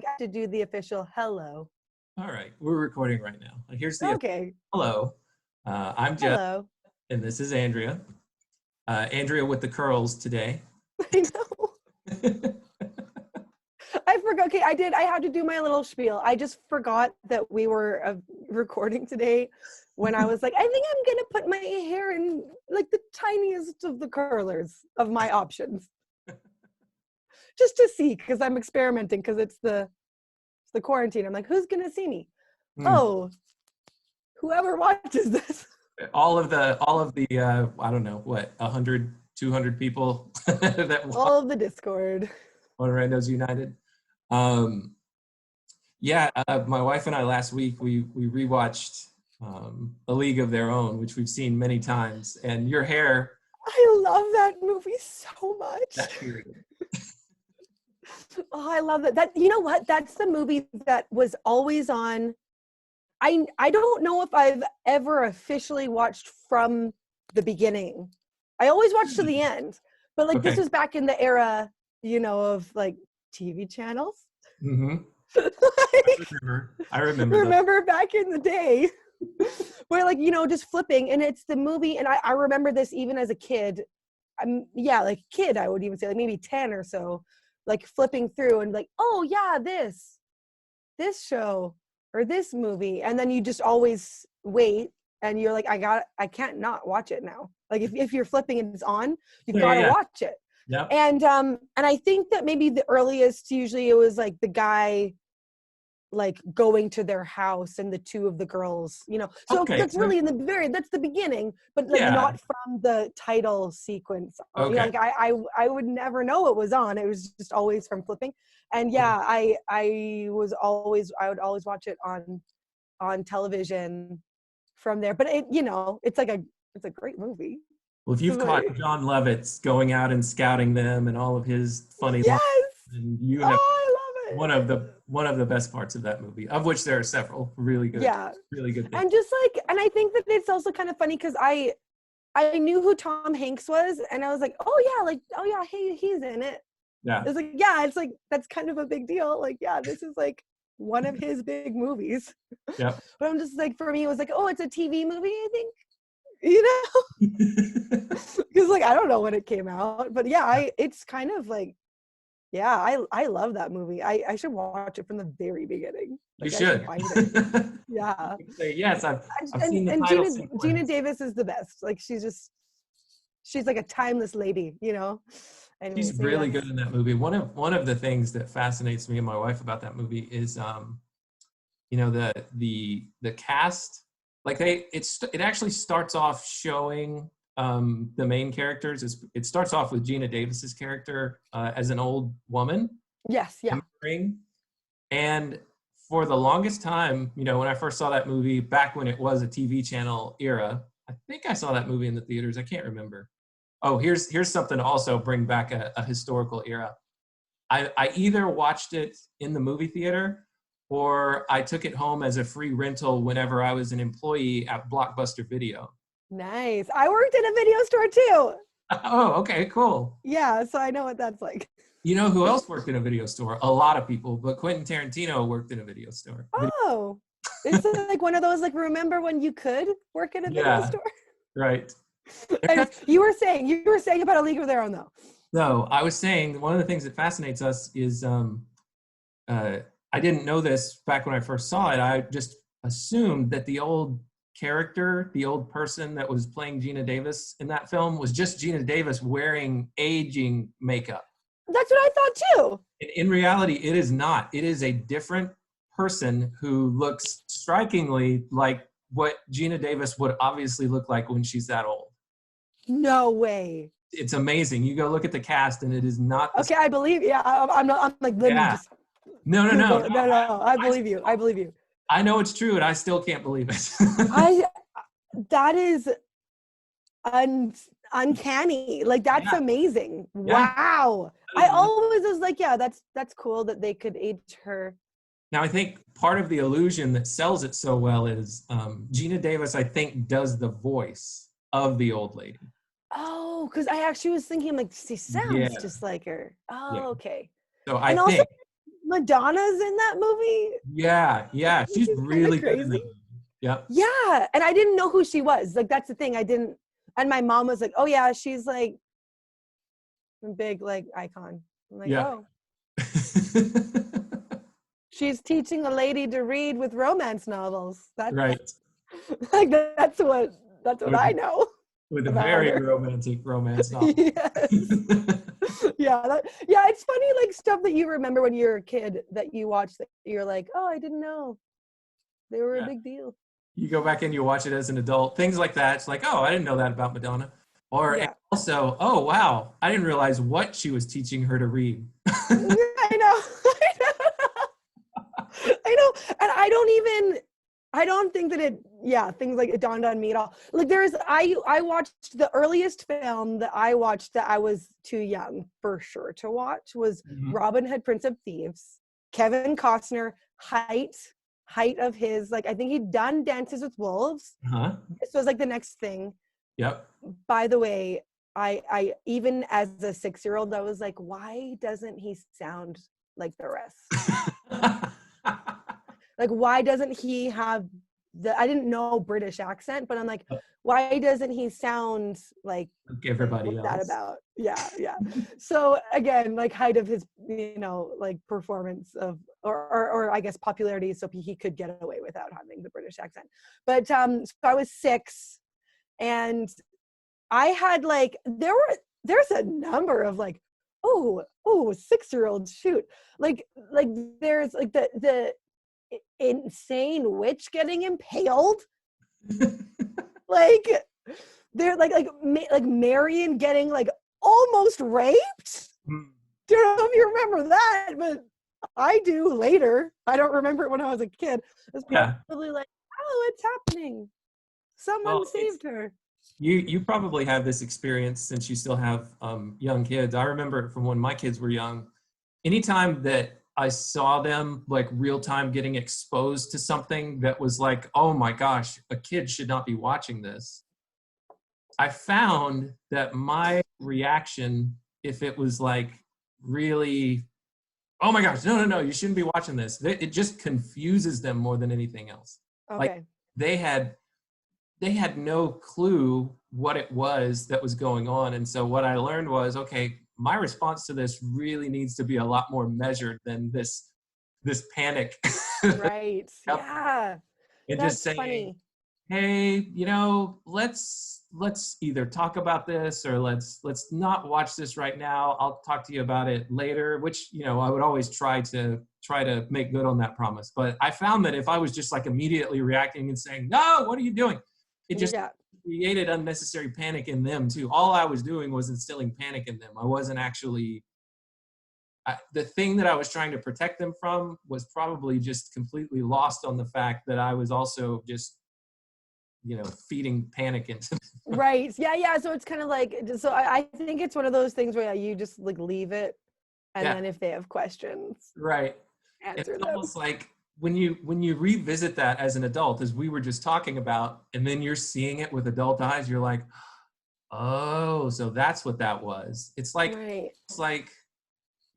like, I have to do the official hello. All right, we're recording right now. Here's the Okay. hello. I'm Jeff, Hello. and this is Andrea. Andrea with the curls today. I know. I forgot. Okay, I had to do my little spiel. I just forgot that we were recording today when I was like, I think I'm going to put my hair in like the tiniest of the curlers of my options. Just to see, because I'm experimenting, because it's the quarantine. I'm like, who's going to see me? Oh, whoever watches this. All of the I don't know what, 100, 200 people that all of the Discord on Randos United. My wife and I last week we rewatched A League of Their Own, which we've seen many times, and your hair. I love that movie so much. That period. Oh, I love that. That, you know what? That's the movie that was always on. I don't know if I've ever officially watched from the beginning. I always watched to the end, but like this was back in the era, of like TV channels. Mm-hmm. I remember. Remember back in the day where like, just flipping, and it's the movie. And I remember this even as a kid. I would even say like maybe 10 or so, like flipping through and like, oh yeah, this show or this movie. And then you just always wait and you're like, I can't not watch it now. Like if you're flipping and it's on, you've got to watch it. Yeah. And I think that maybe the earliest, usually it was like the guy like going to their house and the two of the girls, so that's really that's the beginning, but like not from the title sequence. Like I would never know it was on. It was just always from flipping. And I would always watch it on television from there. But it's a great movie. Well, if you've caught John Lovitz going out and scouting them and all of his funny lines, and you have I love it. One of the best parts of that movie, of which there are several really good things. And just like, and I think that it's also kind of funny because I knew who Tom Hanks was, and I was like, he's in it. Yeah. It's like, it's like, that's kind of a big deal. Like, this is like one of his big movies. Yeah. But I'm just like, for me, it was like, oh, it's a TV movie, I think. Because like I don't know when it came out, but it's kind of like, I love that movie. I should watch it from the very beginning. Like, you should. Yeah. Yes, I've seen the title sequence. Gina Davis is the best. Like she's like a timeless lady, And she's really good in that movie. One of the things that fascinates me and my wife about that movie is, the cast. Like it actually starts off showing the main characters. It starts off with Gina Davis's character as an old woman. Yes, yeah. And for the longest time, when I first saw that movie back when it was a TV channel era, I think I saw that movie in the theaters. I can't remember. Oh, here's something to also bring back a historical era. I either watched it in the movie theater or I took it home as a free rental whenever I was an employee at Blockbuster Video. Nice. I worked in a video store too. Oh, okay, cool. Yeah, so I know what that's like. You know who else worked in a video store? A lot of people, but Quentin Tarantino worked in a video store. Oh, it's like one of those, like, remember when you could work in a video store? Right. You were saying about A League of Their Own, though. No, I was saying one of the things that fascinates us is I didn't know this back when I first saw it. I just assumed that the old character, the old person that was playing Gina Davis in that film was just Gina Davis wearing aging makeup. That's what I thought too. In reality, it is not. It is a different person who looks strikingly like what Gina Davis would obviously look like when she's that old. No way. It's amazing. You go look at the cast and it is not. Okay, I believe. Yeah, I'm like, let me just. No. I believe you. I believe you. I know it's true, and I still can't believe it. That is uncanny. Like, that's amazing. Yeah. Wow. I always was like, that's cool that they could age her. Now, I think part of the illusion that sells it so well is Gina Davis, I think, does the voice of the old lady. Oh, because I actually was thinking, like, she sounds just like her. Oh, okay. So I think Madonna's in that movie. Yeah, she's really good in that movie. Yep. Yeah, and I didn't know who she was. Like, that's the thing. I didn't. And my mom was like, "Oh yeah, she's like a big like icon." I'm like, Yeah. "Oh, she's teaching a lady to read with romance novels." That's Right. like that's what I know With a about very her. romantic romance novel. Yes. Yeah, it's funny, like stuff that you remember when you were a kid that you watched that you're like, oh, I didn't know they were a big deal. You go back and you watch it as an adult, things like that. It's like, oh, I didn't know that about Madonna. Or Yeah. also, oh wow, I didn't realize what she was teaching her to read. I know. I know. And I don't think that things like it dawned on me at all. Like I watched the earliest film that I watched that I was too young for sure to watch was Robin Hood, Prince of Thieves. Kevin Costner, height of his, like I think he'd done Dances with Wolves. This was like the next thing. Yep. By the way, I even as a 6-year-old, I was like, why doesn't he sound like the rest? Like, why doesn't he have I didn't know British accent, but I'm like, why doesn't he sound like everybody what's else? that about? Yeah. So again, like height of his, like performance of, or I guess popularity, so he could get away without having the British accent. But so I was 6, and I had like there's a number of like, oh 6-year-olds shoot, like there's like the insane witch getting impaled. Like they're like Marion getting like almost raped. Don't know if you remember that, but I do later. I don't remember it when I was a kid. I was probably like, oh, it's happening. Someone saved her. You probably have this experience since you still have young kids. I remember from when my kids were young. Anytime that I saw them like real time getting exposed to something that was like, oh my gosh, a kid should not be watching this. I found that my reaction, if it was like really, oh my gosh, no, you shouldn't be watching this. It just confuses them more than anything else. Okay. Like they had no clue what it was that was going on. And so what I learned was, okay, my response to this really needs to be a lot more measured than this panic. Right. Yeah. And That's just saying, funny. hey, let's either talk about this or let's not watch this right now. I'll talk to you about it later, which, I would always try to make good on that promise. But I found that if I was just like immediately reacting and saying, no, what are you doing? It just created unnecessary panic in them too. All I was doing was instilling panic in them. I wasn't actually, the thing that I was trying to protect them from was probably just completely lost on the fact that I was also just, feeding panic into them. Right. Yeah. So it's kind of like, so I think it's one of those things where you just like leave it. And then if they have questions, right. Answer it's them. Almost like when you revisit that as an adult, as we were just talking about, and then you're seeing it with adult eyes, you're like, oh, so that's what that was. It's like, It's like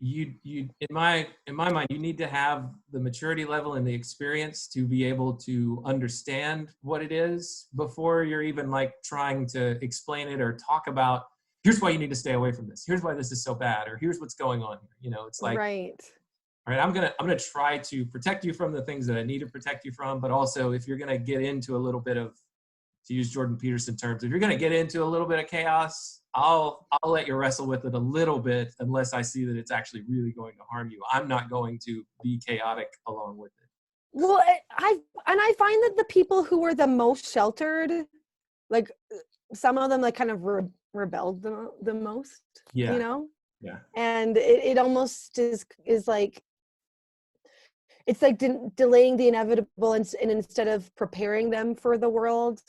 you in my mind, you need to have the maturity level and the experience to be able to understand what it is before you're even like trying to explain it or talk about, here's why you need to stay away from this. Here's why this is so bad, or here's what's going on here. It's like, all right, I'm gonna try to protect you from the things that I need to protect you from, but also if you're gonna get into a little bit of, to use Jordan Peterson terms, if you're gonna get into a little bit of chaos, I'll let you wrestle with it a little bit unless I see that it's actually really going to harm you. I'm not going to be chaotic along with it. Well, I find that the people who were the most sheltered, like some of them like kind of rebelled the most, Yeah. And it almost is like, it's like delaying the inevitable, and instead of preparing them for the world,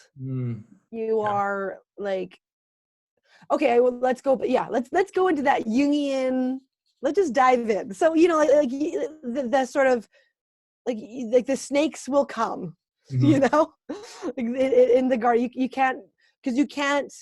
you are like, okay, well, let's go. But yeah, let's go into that Jungian. Let's just dive in. So like the sort of like the snakes will come. Like in the garden, you can't, because you can't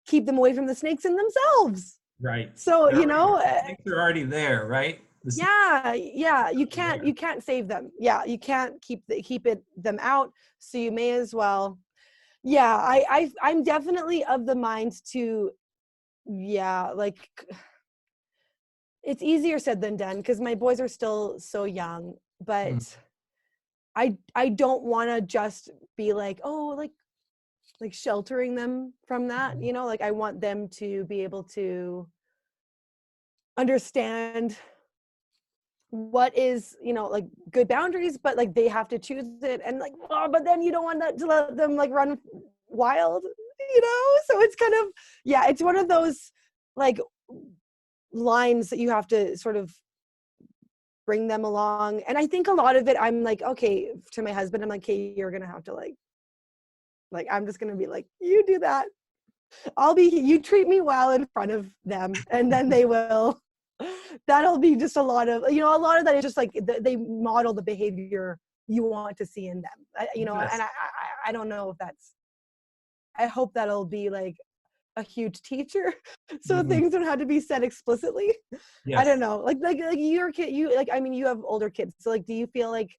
keep them away from the snakes in themselves. Right. So snakes are already there, right? Yeah, you there. can't save them. Yeah, you can't keep them out, so you may as well. Yeah, I'm definitely of the mind to, yeah, like, it's easier said than done because my boys are still so young, Mm, but I don't want to just be like, oh, like sheltering them from that, mm, like I want them to be able to understand what is, like good boundaries, but like they have to choose it, and like, oh, but then you don't want that to let them like run wild, so it's kind of, yeah, it's one of those like lines that you have to sort of bring them along. And I think a lot of it, I'm like, okay, to my husband, I'm like, okay, you're gonna have to like I'm just gonna be like, you do that, you treat me well in front of them, and then they will. That'll be just a lot of, a lot of that is just like they model the behavior you want to see in them. yes. And I don't know if I hope that'll be like a huge teacher, so Mhm. things don't have to be said explicitly. I don't Yes. know, like your kid, I mean, you have older kids, so like, do you feel like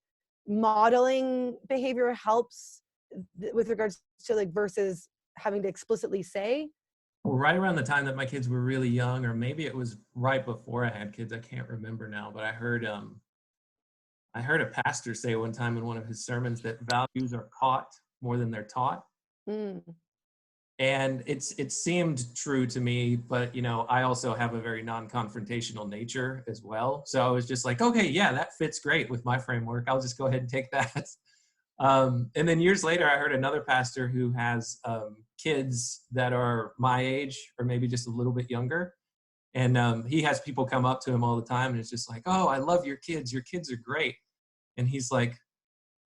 modeling behavior helps with regards to like versus having to explicitly say? Well, right around the time that my kids were really young, or maybe it was right before I had kids, I can't remember now, but I heard a pastor say one time in one of his sermons that values are caught more than they're taught. Mm. And it seemed true to me, but I also have a very non-confrontational nature as well. So I was just like, okay, yeah, that fits great with my framework. I'll just go ahead and take that. And then years later, I heard another pastor who has kids that are my age or maybe just a little bit younger. And he has people come up to him all the time and it's just like, oh, I love your kids. Your kids are great. And he's like,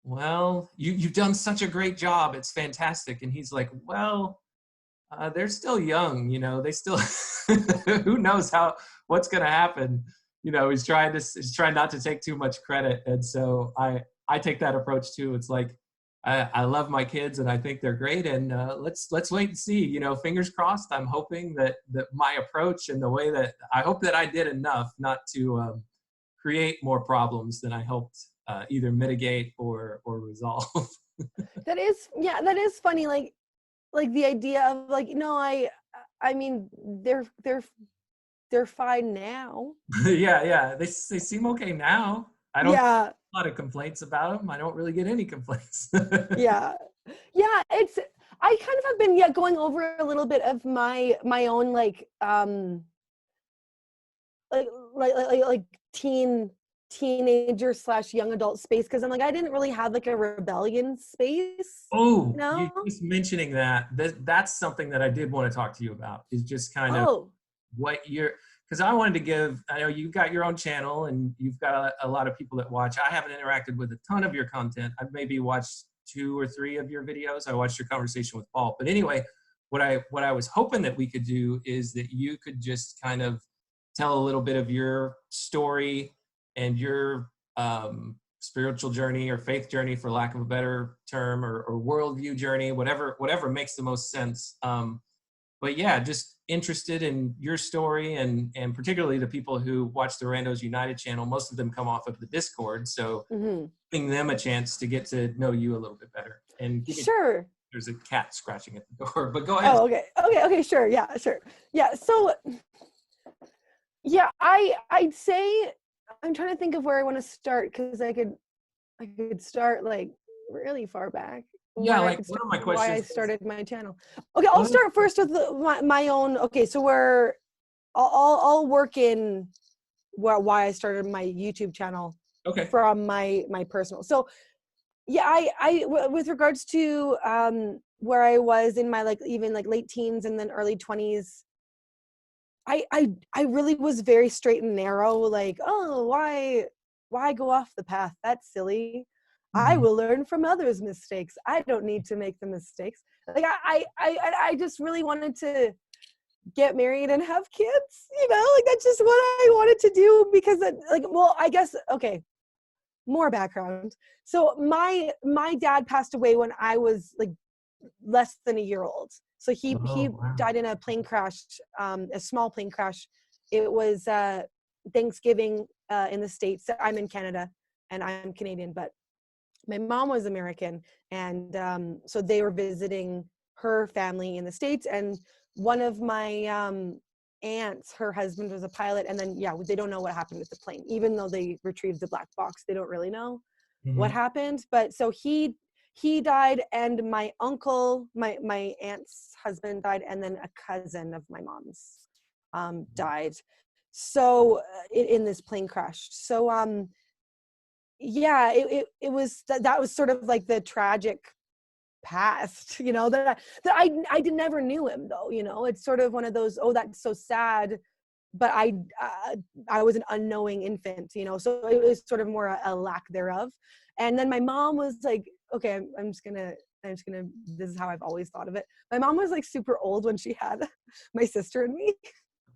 well, you've done such a great job. It's fantastic. And he's like, well, they're still young, they still, who knows what's going to happen. He's trying not to take too much credit. And so I take that approach too. It's like, I love my kids and I think they're great. And let's wait and see, fingers crossed. I'm hoping that my approach and the way that I hope that I did enough not to create more problems than I helped either mitigate or resolve. That is, yeah, that is funny. Like the idea of like, no, I mean, they're fine now. Yeah. They seem okay now. I don't get Yeah, a lot of complaints about them. I don't really get any complaints. yeah, yeah. I kind of have been, yeah, going over a little bit of my own like like teenager slash young adult space, because I'm like, I didn't really have like a rebellion space, Oh, you just mentioning that's something that I did want to talk to you about, is just kind of Oh, what you're, because I wanted to give, I know you've got your own channel and you've got a lot of people that watch. I haven't interacted with a ton of your content. I've maybe watched 2 or 3 of your videos. I watched your conversation with Paul. But anyway, what I was hoping that we could do is that you could just kind of tell a little bit of your story and your spiritual journey or faith journey, for lack of a better term, or worldview journey, whatever makes the most sense. But yeah, just interested in your story, and particularly the people who watch the Randos United channel. Most of them come off of the Discord, so mm-hmm. giving them a chance to get to know you a little bit better. And Sure. there's a cat scratching at the door, but go ahead. Oh, okay, sure, yeah, sure, yeah. So, yeah, I'd say, I'm trying to think of where I want to start, because I could start like really far back, Yeah, where I like could one start of my why I questions is, started my channel. Okay, I'll start first with my own. Okay, so I'll work in why I started my YouTube channel okay. from my personal. So yeah, with regards to where I was in my like even like late teens and then early 20s, I really was very straight and narrow, like, oh, why go off the path? That's silly. I Mhm. will learn from others' mistakes. I don't need to make the mistakes. Like I just really wanted to get married and have kids, like that's just what I wanted to do, because like, well, I guess, okay, more background. So my dad passed away when I was like less than a year old. So he Oh, wow. died in a plane crash, a small plane crash. It was Thanksgiving in the States. I'm in Canada and I'm Canadian, but my mom was American. And so they were visiting her family in the States. And one of my aunts, her husband was a pilot. And then, they don't know what happened with the plane. Even though they retrieved the black box, they don't really know what happened. But so he died, and my uncle, my aunt's husband died, and then a cousin of my mom's died. So in this plane crash. So it was that was sort of like the tragic past, that I did never knew him though. It's sort of one of those, oh, that's so sad, but I was an unknowing infant, so it was sort of more a lack thereof. And then my mom was like, okay, I'm just gonna, this is how I've always thought of it. My mom was like super old when she had my sister and me.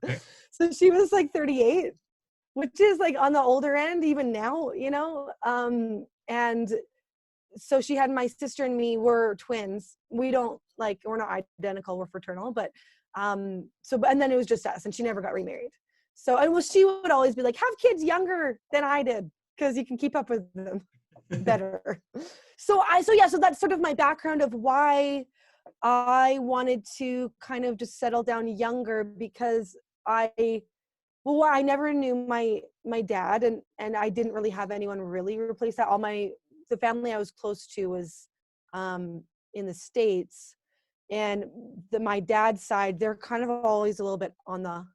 Okay. So she was like 38, which is like on the older end even now, and so she had my sister and me. We're twins. We're not identical, we're fraternal, but and then it was just us, and she never got remarried. So, and she would always be like, have kids younger than I did, because you can keep up with them better. So that's sort of my background of why I wanted to kind of just settle down younger, because I never knew my dad, and I didn't really have anyone really replace that. The family I was close to was in the States, and my dad's side, they're kind of always a little bit on the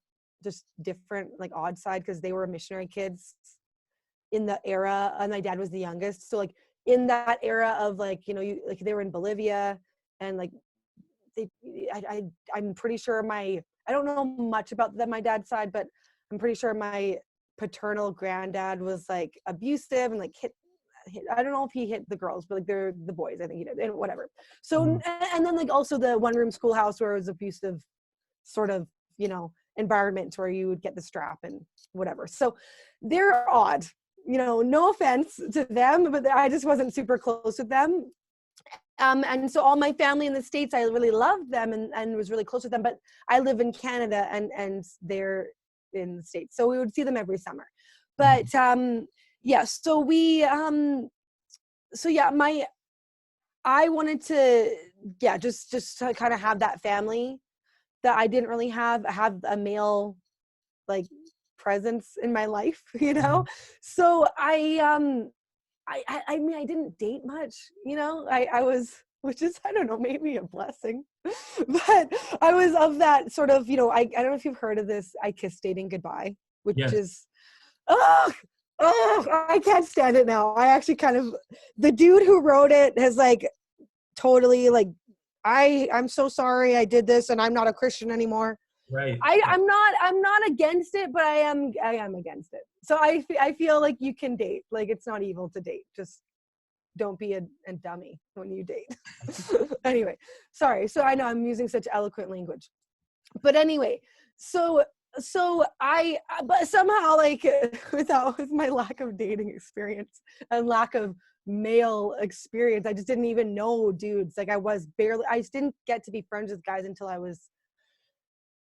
just different, like odd side, because they were missionary kids in the era, and my dad was the youngest. So like in that era of like, they were in Bolivia, and like I'm pretty sure I don't know much about my dad's side, but I'm pretty sure my paternal granddad was like abusive and like hit. I don't know if he hit the girls, but like they're the boys, I think he did, and whatever. So and then like also the one room schoolhouse where it was abusive sort of, environment where you would get the strap and whatever. So they're odd, no offense to them, but I just wasn't super close with them. And so all my family in the States, I really loved them and was really close with them, but I live in Canada and they're in the States. So we would see them every summer. But I wanted to, just to kind of have that family that I didn't really have a male like presence in my life, So I mean, I didn't date much, I was, which is, I don't know, maybe a blessing, but I was of that sort of, I don't know if you've heard of this, I Kiss Dating Goodbye, which is, I can't stand it now. I actually the dude who wrote it has like totally like, I'm so sorry I did this and I'm not a Christian anymore. Right. I'm not against it, but I am against it. So I feel like you can date. Like it's not evil to date. Just don't be a dummy when you date. Anyway, sorry. So I know I'm using such eloquent language. But anyway, but somehow like with my lack of dating experience and lack of male experience, I just didn't even know dudes. Like I just didn't get to be friends with guys until I was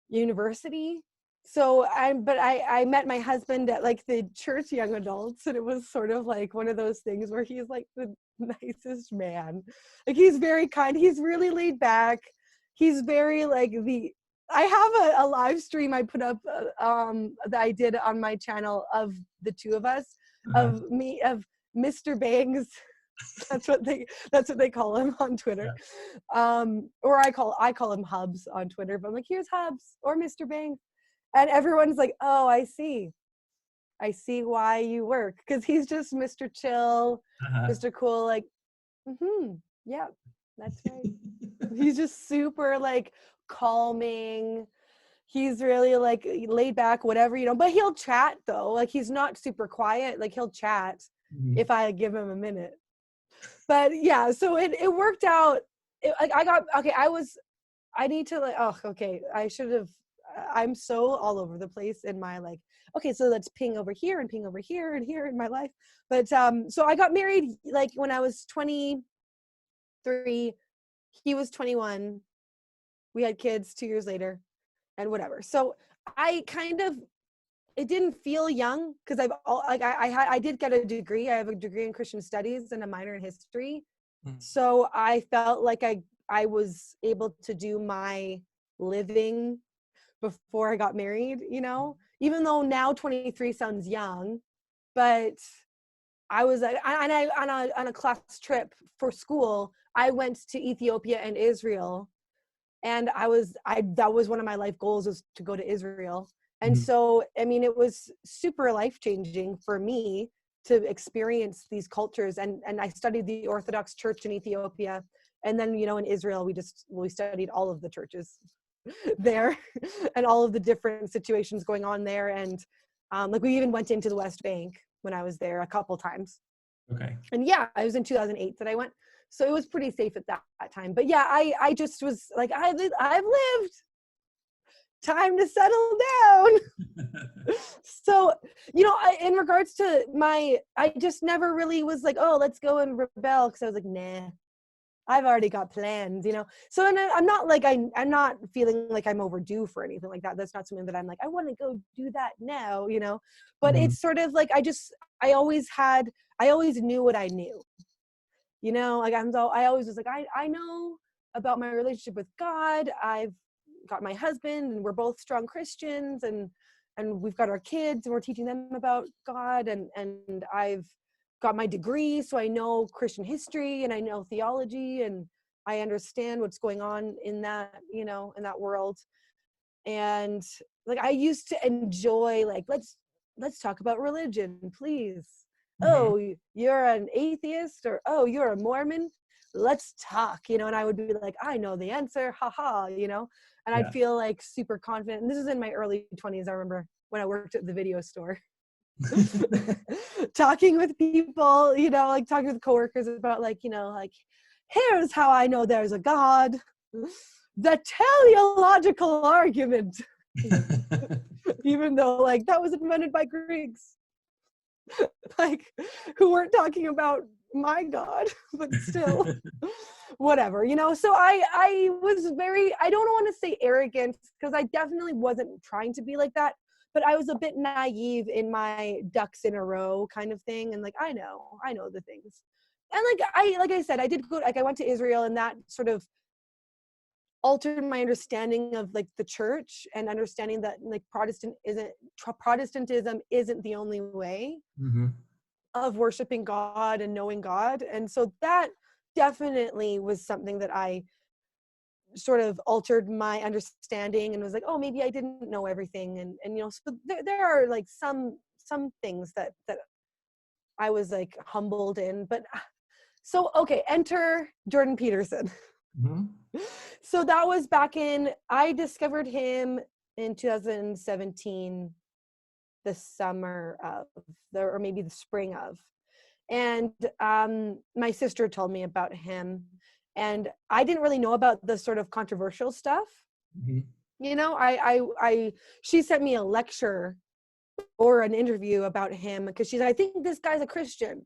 university. So I met my husband at like the church young adults, and it was sort of like one of those things where he's like the nicest man. Like he's very kind. He's really laid back. He's very like I have a live stream I put up that I did on my channel of the two of us, of Mr. Bangs. That's what they call him on Twitter. Yeah. Or I call him Hubs on Twitter, but I'm like, here's Hubs or Mr. Bangs. And everyone's like, oh, I see why you work. Because he's just Mr. Chill, Mr. Cool, like, yeah, that's right. He's just super like calming. He's really like laid back, whatever, but he'll chat though. Like he's not super quiet. Like he'll chat if I give him a minute. But yeah, so it worked out. I'm so all over the place in my like, okay, so let's ping over here and ping over here and here in my life. But so I got married like when I was 23, he was 21. We had kids 2 years later and whatever. So I kind of it didn't feel young because I did get a degree. I have a degree in Christian studies and a minor in history. So I felt like I was able to do my living before I got married, even though now 23 sounds young, but I was on a class trip for school. I went to Ethiopia and Israel, and that was one of my life goals, was to go to Israel. And so, I mean, it was super life-changing for me to experience these cultures. And I studied the Orthodox Church in Ethiopia. And then, in Israel, we studied all of the churches there and all of the different situations going on there. And like we even went into the West Bank when I was there a couple times. Okay. And yeah, it was in 2008 that I went. So it was pretty safe at that time. But yeah, I just was like, I've lived. Time to settle down. So, in regards to I just never really was like, oh, let's go and rebel. Cause I was like, nah, I've already got plans, So, and I'm not like, I'm not feeling like I'm overdue for anything like that. That's not something that I'm like, I want to go do that now, but it's sort of like, I always knew what I knew, like I always was like, I know about my relationship with God. I've got my husband and we're both strong Christians, and we've got our kids and we're teaching them about God, and I've got my degree, so I know Christian history and I know theology, and I understand what's going on in that, in that world. And like I used to enjoy, like, let's talk about religion, please. Oh, you're an atheist, or oh, you're a Mormon, let's talk, and I would be like, I know the answer, haha, and I'd feel like super confident. And this is in my early 20s. I remember when I worked at the video store. Talking with people, like talking with coworkers about like, like, here's how I know there's a God. The teleological argument. Even though like that was invented by Greeks. Like, who weren't talking about my God, but still. Whatever, so I was very, I don't want to say arrogant, because I definitely wasn't trying to be like that, but I was a bit naive in my ducks in a row kind of thing, and like I know the things. And like I said, I did go, like I went to Israel, and that sort of altered my understanding of like the church, and understanding that like Protestantism isn't the only way of worshiping God and knowing God. And so that definitely was something that I sort of altered my understanding, and was like, oh, maybe I didn't know everything. And so there are like some things that I was like humbled in. But so, okay, enter Jordan Peterson. So that was I discovered him in 2017, the summer of, or maybe the spring of. And my sister told me about him, and I didn't really know about the sort of controversial stuff. She sent me a lecture or an interview about him, because she's like, I think this guy's a Christian.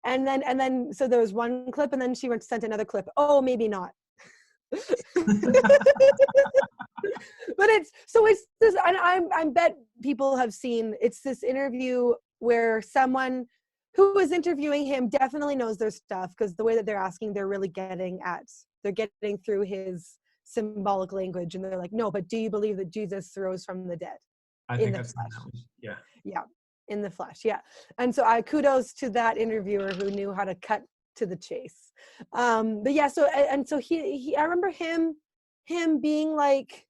And then so there was one clip, and then she sent another clip. Oh, maybe not. But it's this, and I bet people have seen, it's this interview where someone who was interviewing him definitely knows their stuff, because the way that they're asking, they're really getting through his symbolic language, and they're like, no, but do you believe that Jesus rose from the dead? I think I've seen that one. Yeah, in the flesh. Yeah. And so I kudos to that interviewer who knew how to cut to the chase. But yeah, so he I remember him being like,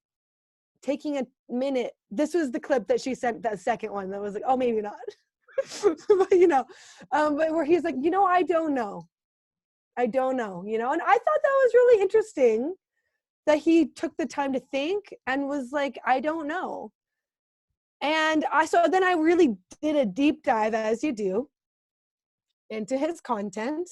taking a minute. This was the clip that she sent, that second one, that was like, oh, maybe not. But but where he's like, I don't know, and I thought that was really interesting, that he took the time to think and was like, I don't know. And so then I really did a deep dive, as you do, into his content,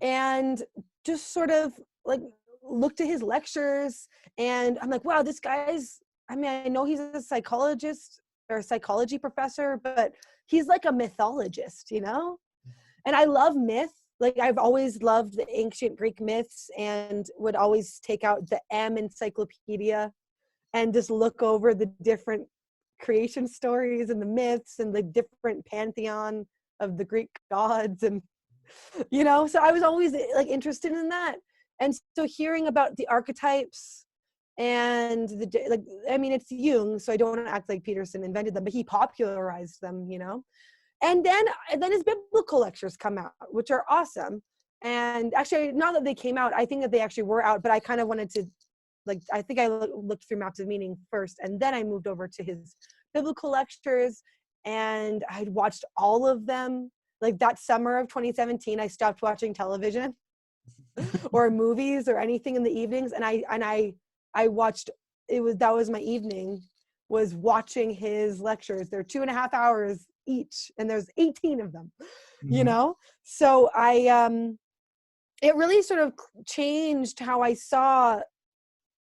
and just sort of like looked at his lectures, and I'm like, wow, this guy's, I mean, I know he's a psychologist or a psychology professor, but he's like a mythologist, And I love myth. Like, I've always loved the ancient Greek myths, and would always take out the M encyclopedia and just look over the different creation stories and the myths and the different pantheon of the Greek gods. And, so I was always like interested in that. And so hearing about the archetypes and it's Jung, so I don't want to act like Peterson invented them, but he popularized them, And then his biblical lectures come out, which are awesome. And actually, not that they came out, I think that they actually were out, but I kind of wanted to, I think I looked through Maps of Meaning first, and then I moved over to his biblical lectures, and I'd watched all of them. Like that summer of 2017, I stopped watching television or movies or anything in the evenings, and I watched, that was my evening, was watching his lectures. They're 2.5 hours each, and there's 18 of them, So it really sort of changed how I saw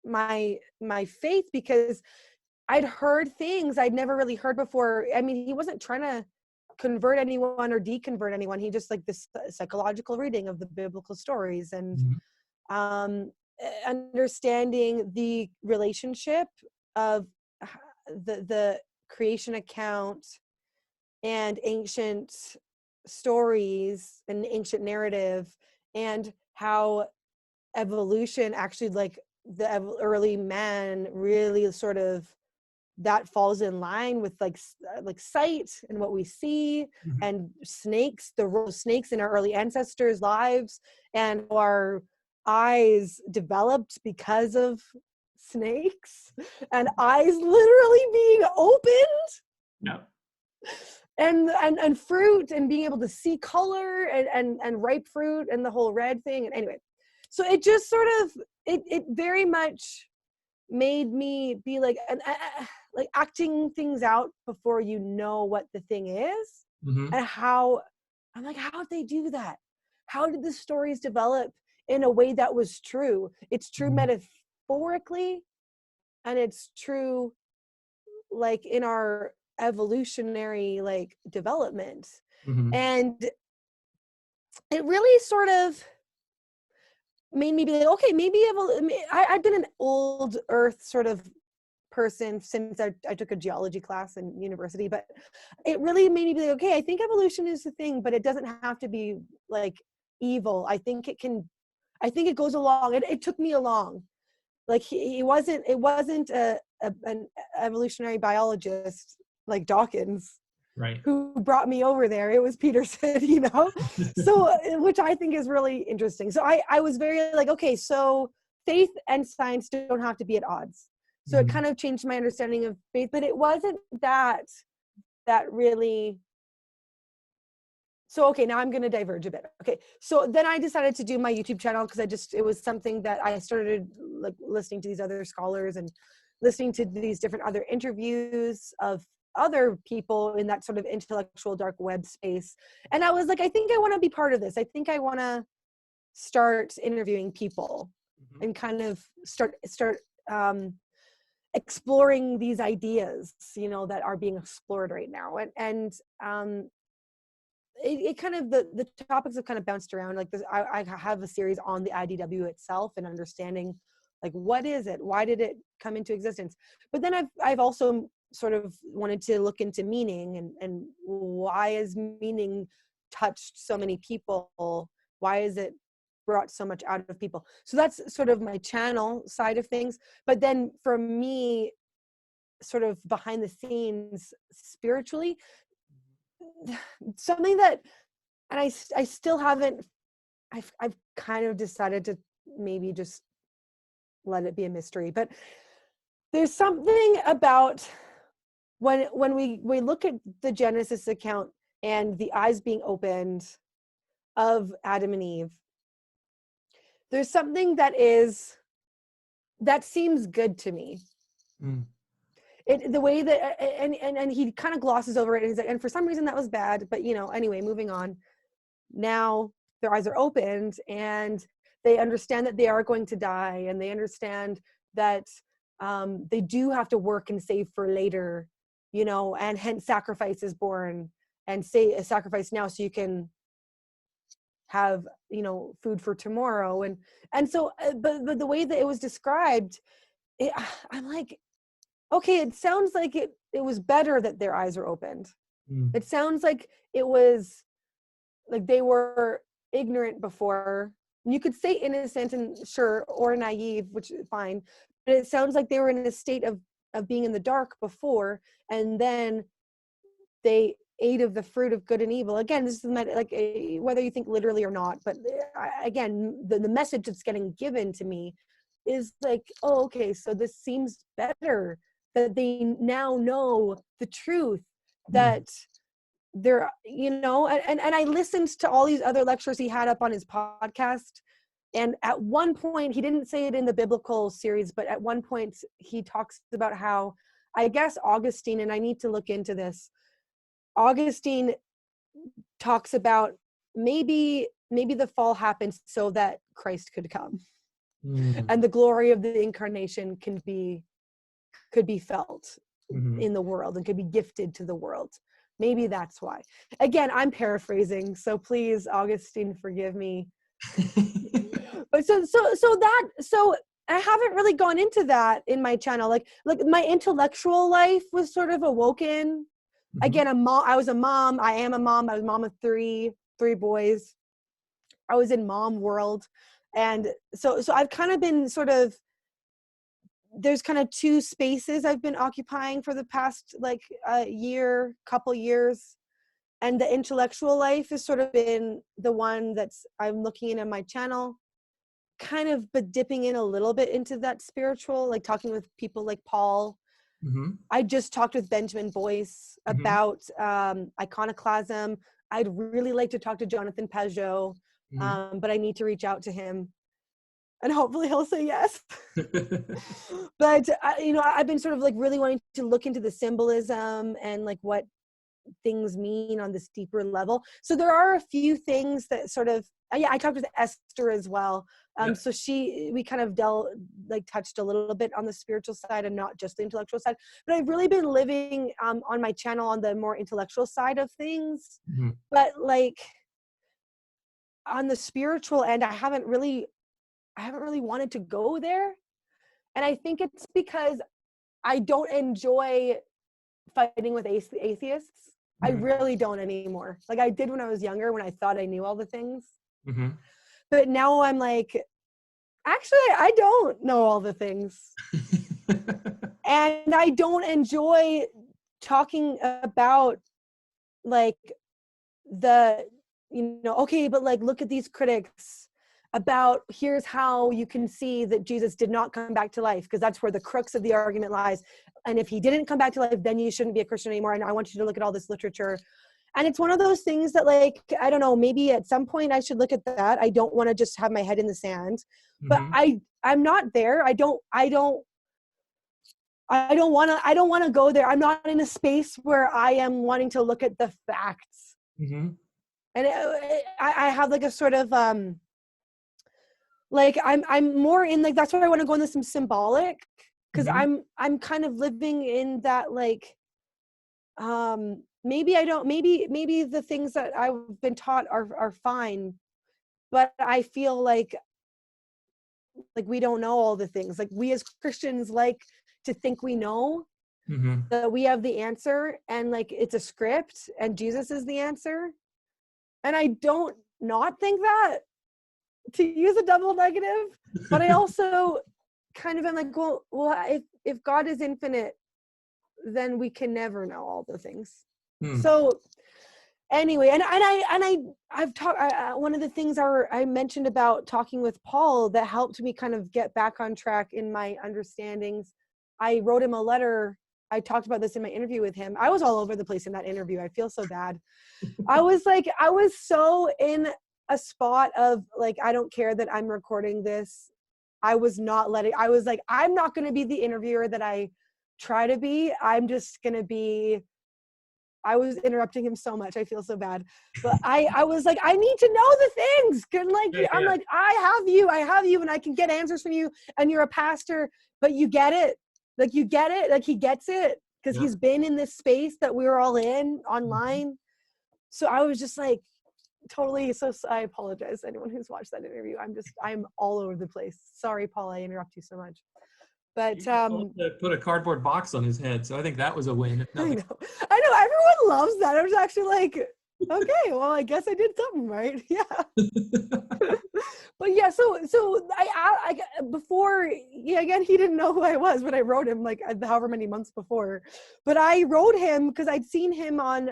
my faith, because I'd heard things I'd never really heard before. I mean, he wasn't trying to convert anyone or deconvert anyone. He just this psychological reading of the biblical stories and understanding the relationship of the creation account and ancient stories and ancient narrative, and how evolution actually, the early man really sort of, that falls in line with like sight and what we see, and snakes, the role of snakes in our early ancestors' lives, and our eyes developed because of snakes, and eyes literally being opened. No. And fruit, and being able to see color, and ripe fruit, and the whole red thing. And anyway, so it just sort of, it very much made me be like acting things out before you know what the thing is. And how I'm like, how did they do that? How did the stories develop in a way that was true? It's true metaphorically, and it's true like in our evolutionary development. And it really sort of made me be like, okay, maybe I've been an old earth sort of person since I took a geology class in university, but it really made me be like, okay, I think evolution is the thing, but it doesn't have to be like evil. I think it goes along. It took me along. Like it wasn't an evolutionary biologist like Dawkins, right, who brought me over there. It was Peterson, so, which I think is really interesting. So I was very like, okay, so faith and science don't have to be at odds. So it kind of changed my understanding of faith, but it wasn't that really. So, okay, now I'm going to diverge a bit. Okay. So then I decided to do my YouTube channel, because it was something that I started like listening to these other scholars and listening to these different other interviews of other people in that sort of intellectual dark web space. And I was like, I think I want to be part of this. I think I want to start interviewing people and kind of start exploring these ideas, that are being explored right now. And it kind of, the topics have kind of bounced around. Like this, I have a series on the IDW itself and understanding like, what is it? Why did it come into existence? But then I've also sort of wanted to look into meaning, and why is meaning touched so many people? Why is it brought so much out of people? So that's sort of my channel side of things. But then for me, sort of behind the scenes spiritually, something that, and I still haven't, I've kind of decided to maybe just let it be a mystery, but there's something about when we look at the Genesis account and the eyes being opened of Adam and Eve, there's something that seems good to me. The way that, and he kind of glosses over it, and he's like, and for some reason that was bad, but anyway, moving on. Now their eyes are opened, and they understand that they are going to die, and they understand that they do have to work and save for later, and hence sacrifice is born, and say a sacrifice now so you can have food for tomorrow. And so but the way that it was described, I'm like, okay, it sounds like it was better that their eyes were opened. Mm. It sounds like it was like they were ignorant before. You could say innocent and sure, or naive, which is fine. But it sounds like they were in a state of being in the dark before, and then they ate of the fruit of good and evil. Again, this is like whether you think literally or not, but again, the message that's getting given to me is like, oh, okay, so this seems better, that they now know the truth, Mm. that they're, and I listened to all these other lectures he had up on his podcast. And at one point, he didn't say it in the biblical series, but at one point he talks about how, I guess Augustine, and I need to look into this, Augustine talks about maybe the fall happened so that Christ could come, Mm. and the glory of the incarnation could be felt Mm-hmm. in the world and could be gifted to the world. Maybe that's why. Again, I'm paraphrasing, so please, Augustine, forgive me. But so I haven't really gone into that in my channel. Like my intellectual life was sort of awoken. Mm-hmm. Again, I was a mom. I am a mom. I was a mom of three boys. I was in mom world. And so I've kind of been sort of, there's kind of two spaces I've been occupying for the past like couple years. And the intellectual life has sort of been the one I'm looking in on my channel, kind of, but dipping in a little bit into that spiritual, like talking with people like Paul. Mm-hmm. I just talked with Benjamin Boyce Mm-hmm. about iconoclasm. I'd really like to talk to Jonathan Pajot, Mm-hmm. but I need to reach out to him, and hopefully he'll say yes. But I've been sort of like really wanting to look into the symbolism and like what things mean on this deeper level. So there are a few things that sort of, I talked with Esther as well. Yeah. So we kind of touched a little bit on the spiritual side and not just the intellectual side, but I've really been living on my channel on the more intellectual side of things. Mm-hmm. But like on the spiritual end, I haven't really wanted to go there. And I think it's because I don't enjoy fighting with atheists. I Mm-hmm. really don't anymore. Like I did when I was younger, when I thought I knew all the things. Mm-hmm. But now I'm like, actually, I don't know all the things. And I don't enjoy talking about like okay, but like, look at these critics about, here's how you can see that Jesus did not come back to life, because that's where the crux of the argument lies. And if he didn't come back to life, then you shouldn't be a Christian anymore. And I want you to look at all this literature. And it's one of those things that, like, I don't know, maybe at some point I should look at that. I don't want to just have my head in the sand, but Mm-hmm. I'm not there. I don't want to go there. I'm not in a space where I am wanting to look at the facts. Mm-hmm. And I have like a sort of, like I'm more in like, that's where I want to go into some symbolic, because Mm-hmm. I'm kind of living in that, like, maybe I don't, maybe the things that I've been taught are fine, but I feel like we don't know all the things. Like, we as Christians like to think we know, Mm-hmm. that we have the answer, and like it's a script and Jesus is the answer. And I don't not think that, to use a double negative, but I also kind of am like, well, if God is infinite, then we can never know all the things. Mm. So anyway, I've talked. One of the things I mentioned about talking with Paul that helped me kind of get back on track in my understandings. I wrote him a letter. I talked about this in my interview with him. I was all over the place in that interview. I feel so bad. I was so in a spot of like, I don't care that I'm recording this. I was like, I'm not going to be the interviewer that I try to be. I'm just going to be, I was interrupting him so much. I feel so bad. But I was like, I need to know the things. I'm like, I have you, and I can get answers from you, and you're a pastor, but you get it. Like, you get it. Like, he gets it, because he's been in this space that we were all in online. Mm-hmm. So I was just like, totally. So I apologize to anyone who's watched that interview. I'm all over the place. Sorry, Paul, I interrupt you so much. But He told him to put a cardboard box on his head, so I think that was a win. If I nothing. know, everyone loves that. I was actually like, okay, well, I guess I did something right. Yeah. But yeah, so I before, yeah, again, he didn't know who I was, but I wrote him like however many months before. But I wrote him because I'd seen him on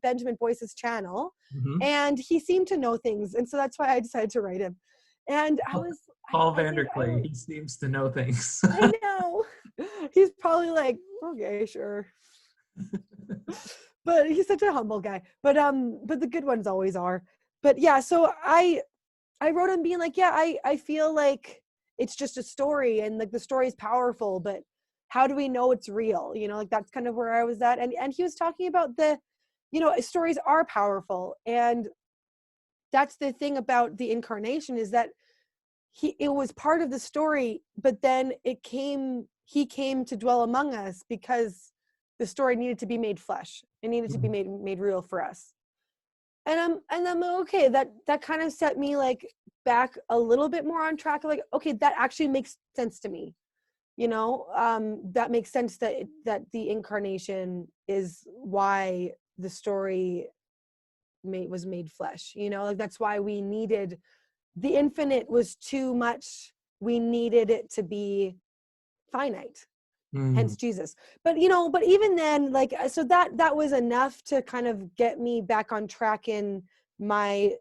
Benjamin Boyce's channel, Mm-hmm. and he seemed to know things, and so that's why I decided to write him. And Paul I think Vanderklay, he seems to know things. I know he's probably like, okay, sure. But he's such a humble guy. But the good ones always are. But yeah, so I wrote him being like, yeah, I feel like it's just a story, and like the story is powerful, but how do we know it's real? You know, like that's kind of where I was at. And he was talking about stories are powerful. And that's the thing about the incarnation, is that it was part of the story, but then he came to dwell among us because the story needed to be made flesh. It needed to be made real for us. And I'm okay. That kind of set me like back a little bit more on track. Like, okay, that actually makes sense to me. That makes sense that the incarnation is why the story was made flesh. Like that's why we needed the infinite was too much. We needed it to be finite. Hence Jesus. But even then, like, so that was enough to kind of get me back on track in my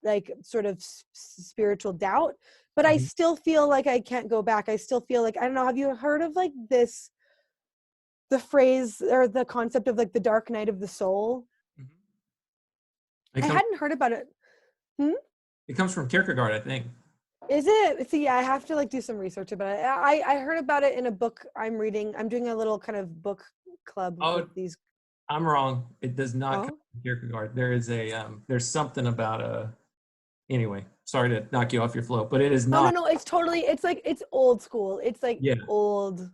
like sort of spiritual doubt. But I still feel like I can't go back. I still feel like, I don't know, have you heard of like the phrase or the concept of like the dark night of the soul? I hadn't heard about it. It comes from Kierkegaard, I think. Is it? See, I have to like do some research about it. I heard about it in a book I'm reading. I'm doing a little kind of book club with these. I'm wrong. It does not come from Kierkegaard. There is there's something about anyway, sorry to knock you off your flow, but it is not. No. It's like, it's old school. It's like old.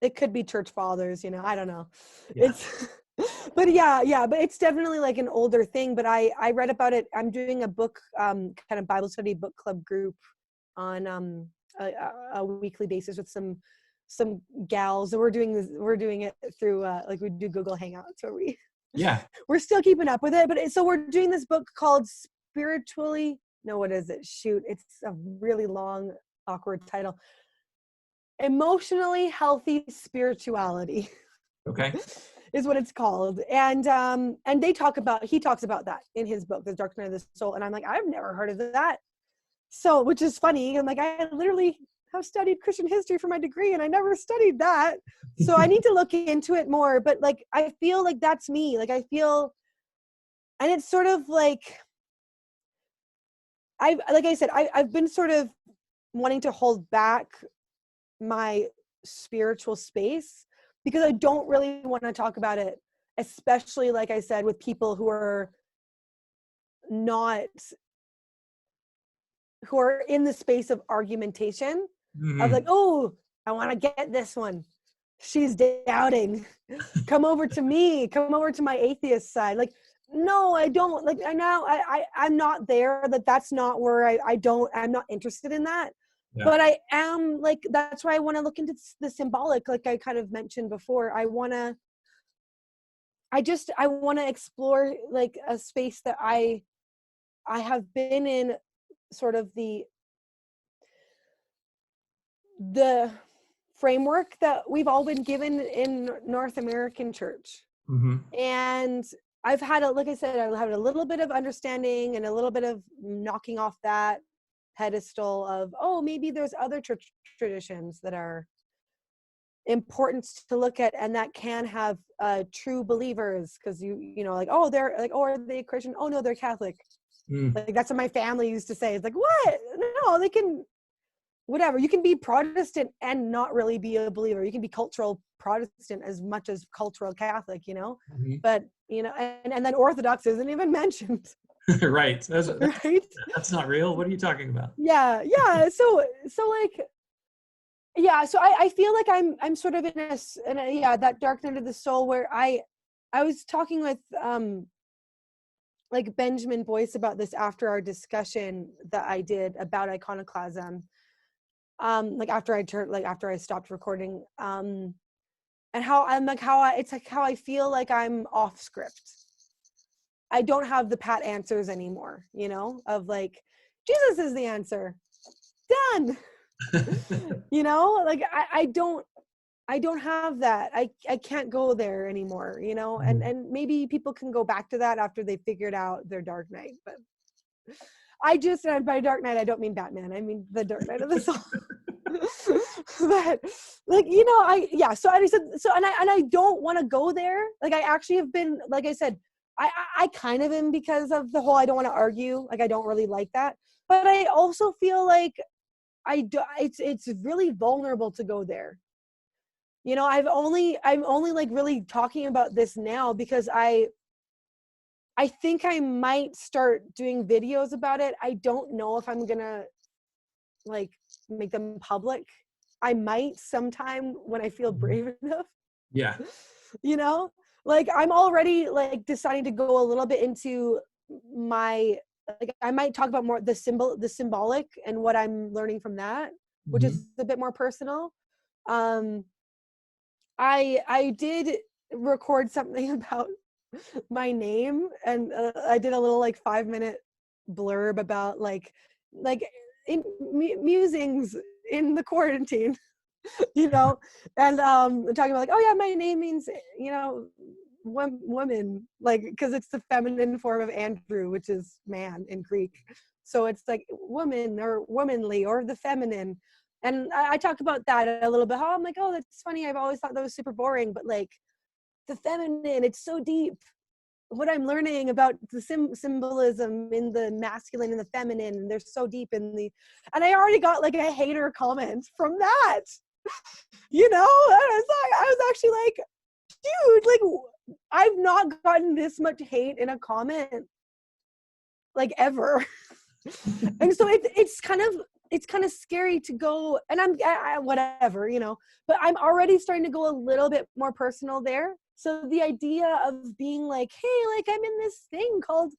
It could be church fathers, I don't know. Yeah. But but it's definitely like an older thing. But I read about it. I'm doing a book, kind of Bible study book club group on a weekly basis with some gals. And we're doing it through like we do Google Hangouts, where we're still keeping up with it. But so we're doing this book called what is it? Shoot, it's a really long, awkward title. Emotionally Healthy Spirituality. Okay. Is what it's called. And he talks about that in his book, The Dark Night of the Soul. And I'm like, I've never heard of that. So, which is funny. I'm like, I literally have studied Christian history for my degree, and I never studied that. So I need to look into it more. But like, I feel like that's me. Like, I feel, and it's sort of like, I've been sort of wanting to hold back my spiritual space because I don't really want to talk about it, especially, like I said, with people who are in the space of argumentation, of like, oh, I want to get this one. She's doubting. Come over to me. Come over to my atheist side. Like, no, I don't. Like, I'm not there. That's not where I'm not interested in that. Yeah. But I am, like, that's why I want to look into the symbolic, like I kind of mentioned before. I want to explore like a space that I have been in, sort of the framework that we've all been given in North American church. And I've had like I said, I had a little bit of understanding and a little bit of knocking off that pedestal of, oh, maybe there's other church traditions that are important to look at and that can have true believers, because you know, like, oh, they're like, oh, are they Christian? Oh no, they're Catholic. Like, that's what my family used to say. It's like, what? No, they can, whatever. You can be Protestant and not really be a believer. You can be cultural Protestant as much as cultural Catholic, you know. But you know, and then Orthodox isn't even mentioned. Right. Right. That's not real. What are you talking about? Yeah. So like, yeah. So I feel like I'm sort of in a that dark night of the soul where I was talking with like Benjamin Boyce about this after our discussion that I did about iconoclasm. like after I stopped recording, and how I'm like how I it's like how I feel like I'm off script. I don't have the pat answers anymore, you know, of like Jesus is the answer. Done. You know, like I don't have that. I can't go there anymore, you know, and maybe people can go back to that after they figured out their Dark Knight. But I just, and by Dark Knight, I don't mean Batman. I mean the Dark Knight of the Soul. But like, you know, so I said, so, and I don't want to go there. Like I actually have been, like I said, I kind of am because of the whole, I don't want to argue. Like I don't really like that, but I also feel like it's really vulnerable to go there. You know, I'm only like really talking about this now because I think I might start doing videos about it. I don't know if I'm gonna like make them public. I might sometime when I feel brave enough. Yeah. You know, like I'm already like deciding to go a little bit into my, like I might talk about more the symbolic and what I'm learning from that, which is a bit more personal. I did record something about my name, and I did a little like 5-minute blurb about like musings in the quarantine. You know, and talking about like, oh yeah, my name means, you know, woman, like because it's the feminine form of Andrew, which is man in Greek, so it's like woman or womanly or the feminine. And I talked about that a little bit, how I'm like, oh, that's funny, I've always thought that was super boring, but like the feminine, it's so deep. What I'm learning about the symbolism in the masculine and the feminine, and they're so deep in the, and I already got like a hater comment from that. You know, I was actually like, dude, like I've not gotten this much hate in a comment like ever. And so it's kind of scary to go, and I whatever, you know, but I'm already starting to go a little bit more personal there. So the idea of being like, hey, like I'm in this thing called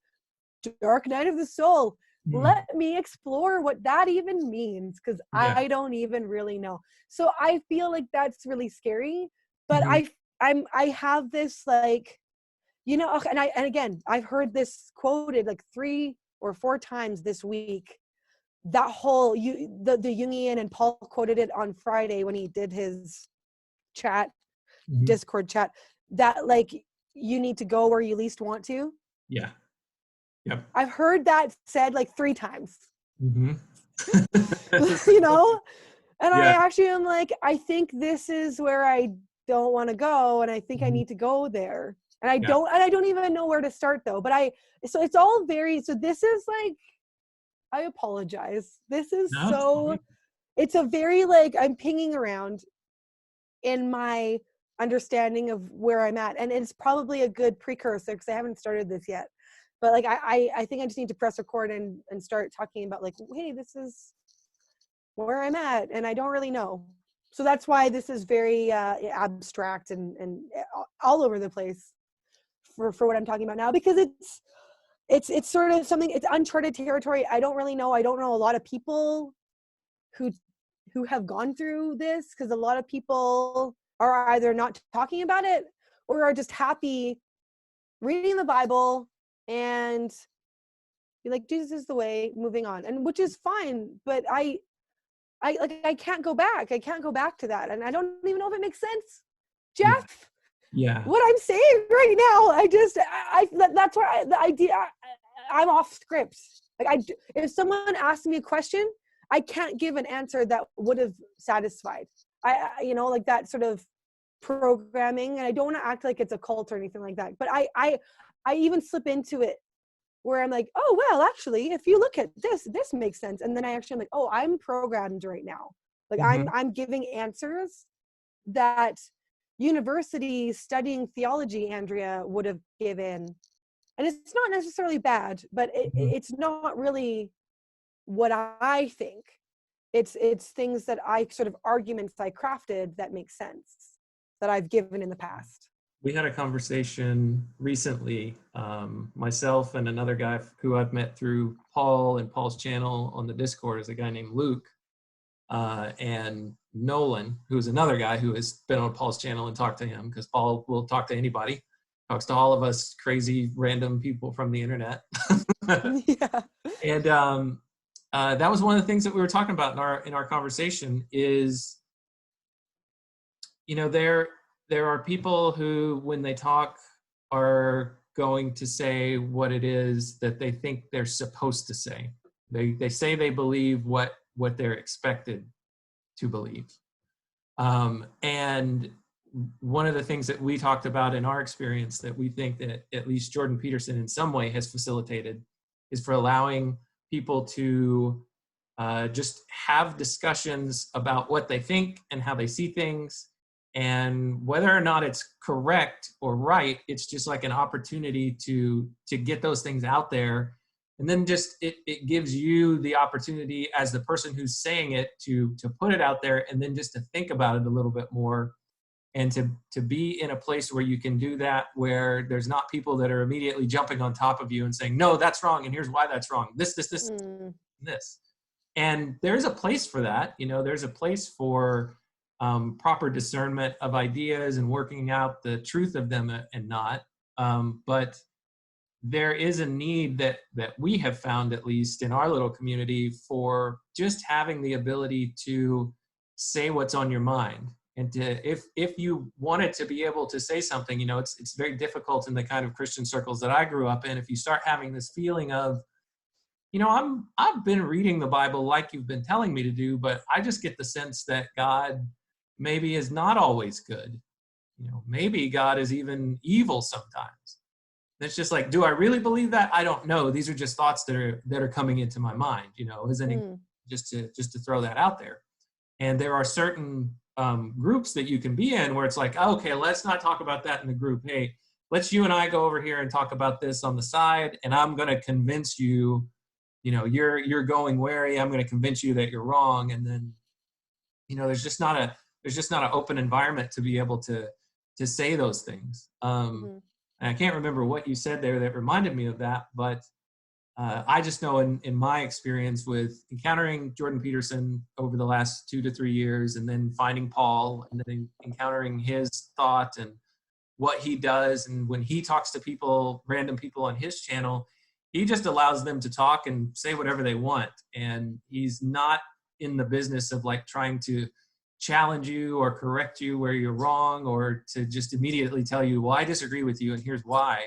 Dark Night of the Soul. Let me explore what that even means, because I don't even really know. So I feel like that's really scary. But I have this like, you know, and again, I've heard this quoted like 3 or 4 times this week. That whole the Jungian, and Paul quoted it on Friday when he did his chat, Discord chat, that like you need to go where you least want to. Yeah. Yep. I've heard that said like 3 times. You know, and I actually am like, I think this is where I don't want to go, and I think I need to go there. And I don't even know where to start though. But so it's all very, so this is like, I apologize. This is it's a very like, I'm pinging around in my understanding of where I'm at. And it's probably a good precursor because I haven't started this yet. But like, I think I just need to press record and start talking about like, hey, this is where I'm at and I don't really know. So that's why this is very abstract and all over the place for what I'm talking about now, because it's sort of something, it's uncharted territory. I don't really know. I don't know a lot of people who have gone through this, because a lot of people are either not talking about it or are just happy reading the Bible and be like, Jesus is the way, moving on, and which is fine. But I can't go back. I can't go back to that, and I don't even know if it makes sense, Jeff. Yeah. What I'm saying right now, that's where the idea. I'm off script. Like if someone asked me a question, I can't give an answer that would have satisfied. You know, like that sort of programming, and I don't want to act like it's a cult or anything like that. But I even slip into it where I'm like, oh, well, actually, if you look at this makes sense. And then I actually am like, oh, I'm programmed right now. Like I'm giving answers that university studying theology, Andrea, would have given. And it's not necessarily bad, but it's not really what I think. It's things that arguments I crafted that make sense, that I've given in the past. We had a conversation recently, myself and another guy who I've met through Paul and Paul's channel on the Discord is a guy named Luke. and Nolan, who is another guy who has been on Paul's channel and talked to him, because Paul will talk to anybody, talks to all of us crazy random people from the internet. Yeah. And that was one of the things that we were talking about in our conversation is, there are people who, when they talk, are going to say what it is that they think they're supposed to say. They say they believe what they're expected to believe. And one of the things that we talked about in our experience that we think that at least Jordan Peterson in some way has facilitated is for allowing people to just have discussions about what they think and how they see things, and whether or not it's correct or right. It's just like an opportunity to get those things out there, and then just it gives you the opportunity as the person who's saying it to put it out there, and then just to think about it a little bit more, and to be in a place where you can do that, where there's not people that are immediately jumping on top of you and saying, no, that's wrong, and here's why that's wrong, this this. And there's a place for that. There's a place for proper discernment of ideas and working out the truth of them and not. But there is a need that we have found, at least in our little community, for just having the ability to say what's on your mind. And if you wanted to be able to say something, it's very difficult in the kind of Christian circles that I grew up in. If you start having this feeling of, I've been reading the Bible like you've been telling me to do, but I just get the sense that God maybe is not always good. Maybe God is even evil sometimes. It's just like, do I really believe that? I don't know. These are just thoughts that are coming into my mind, just to throw that out there. And there are certain groups that you can be in where it's like, okay, let's not talk about that in the group. Hey, let's you and I go over here and talk about this on the side, and I'm going to convince you, you're going wary. I'm going to convince you that you're wrong. And then, there's just not an open environment to be able to say those things. And I can't remember what you said there that reminded me of that, but I just know in my experience with encountering Jordan Peterson over the last 2 to 3 years, and then finding Paul, and then encountering his thought and what he does, and when he talks to people, random people on his channel, he just allows them to talk and say whatever they want. And he's not in the business of like trying to challenge you or correct you where you're wrong, or to just immediately tell you, well, I disagree with you and here's why,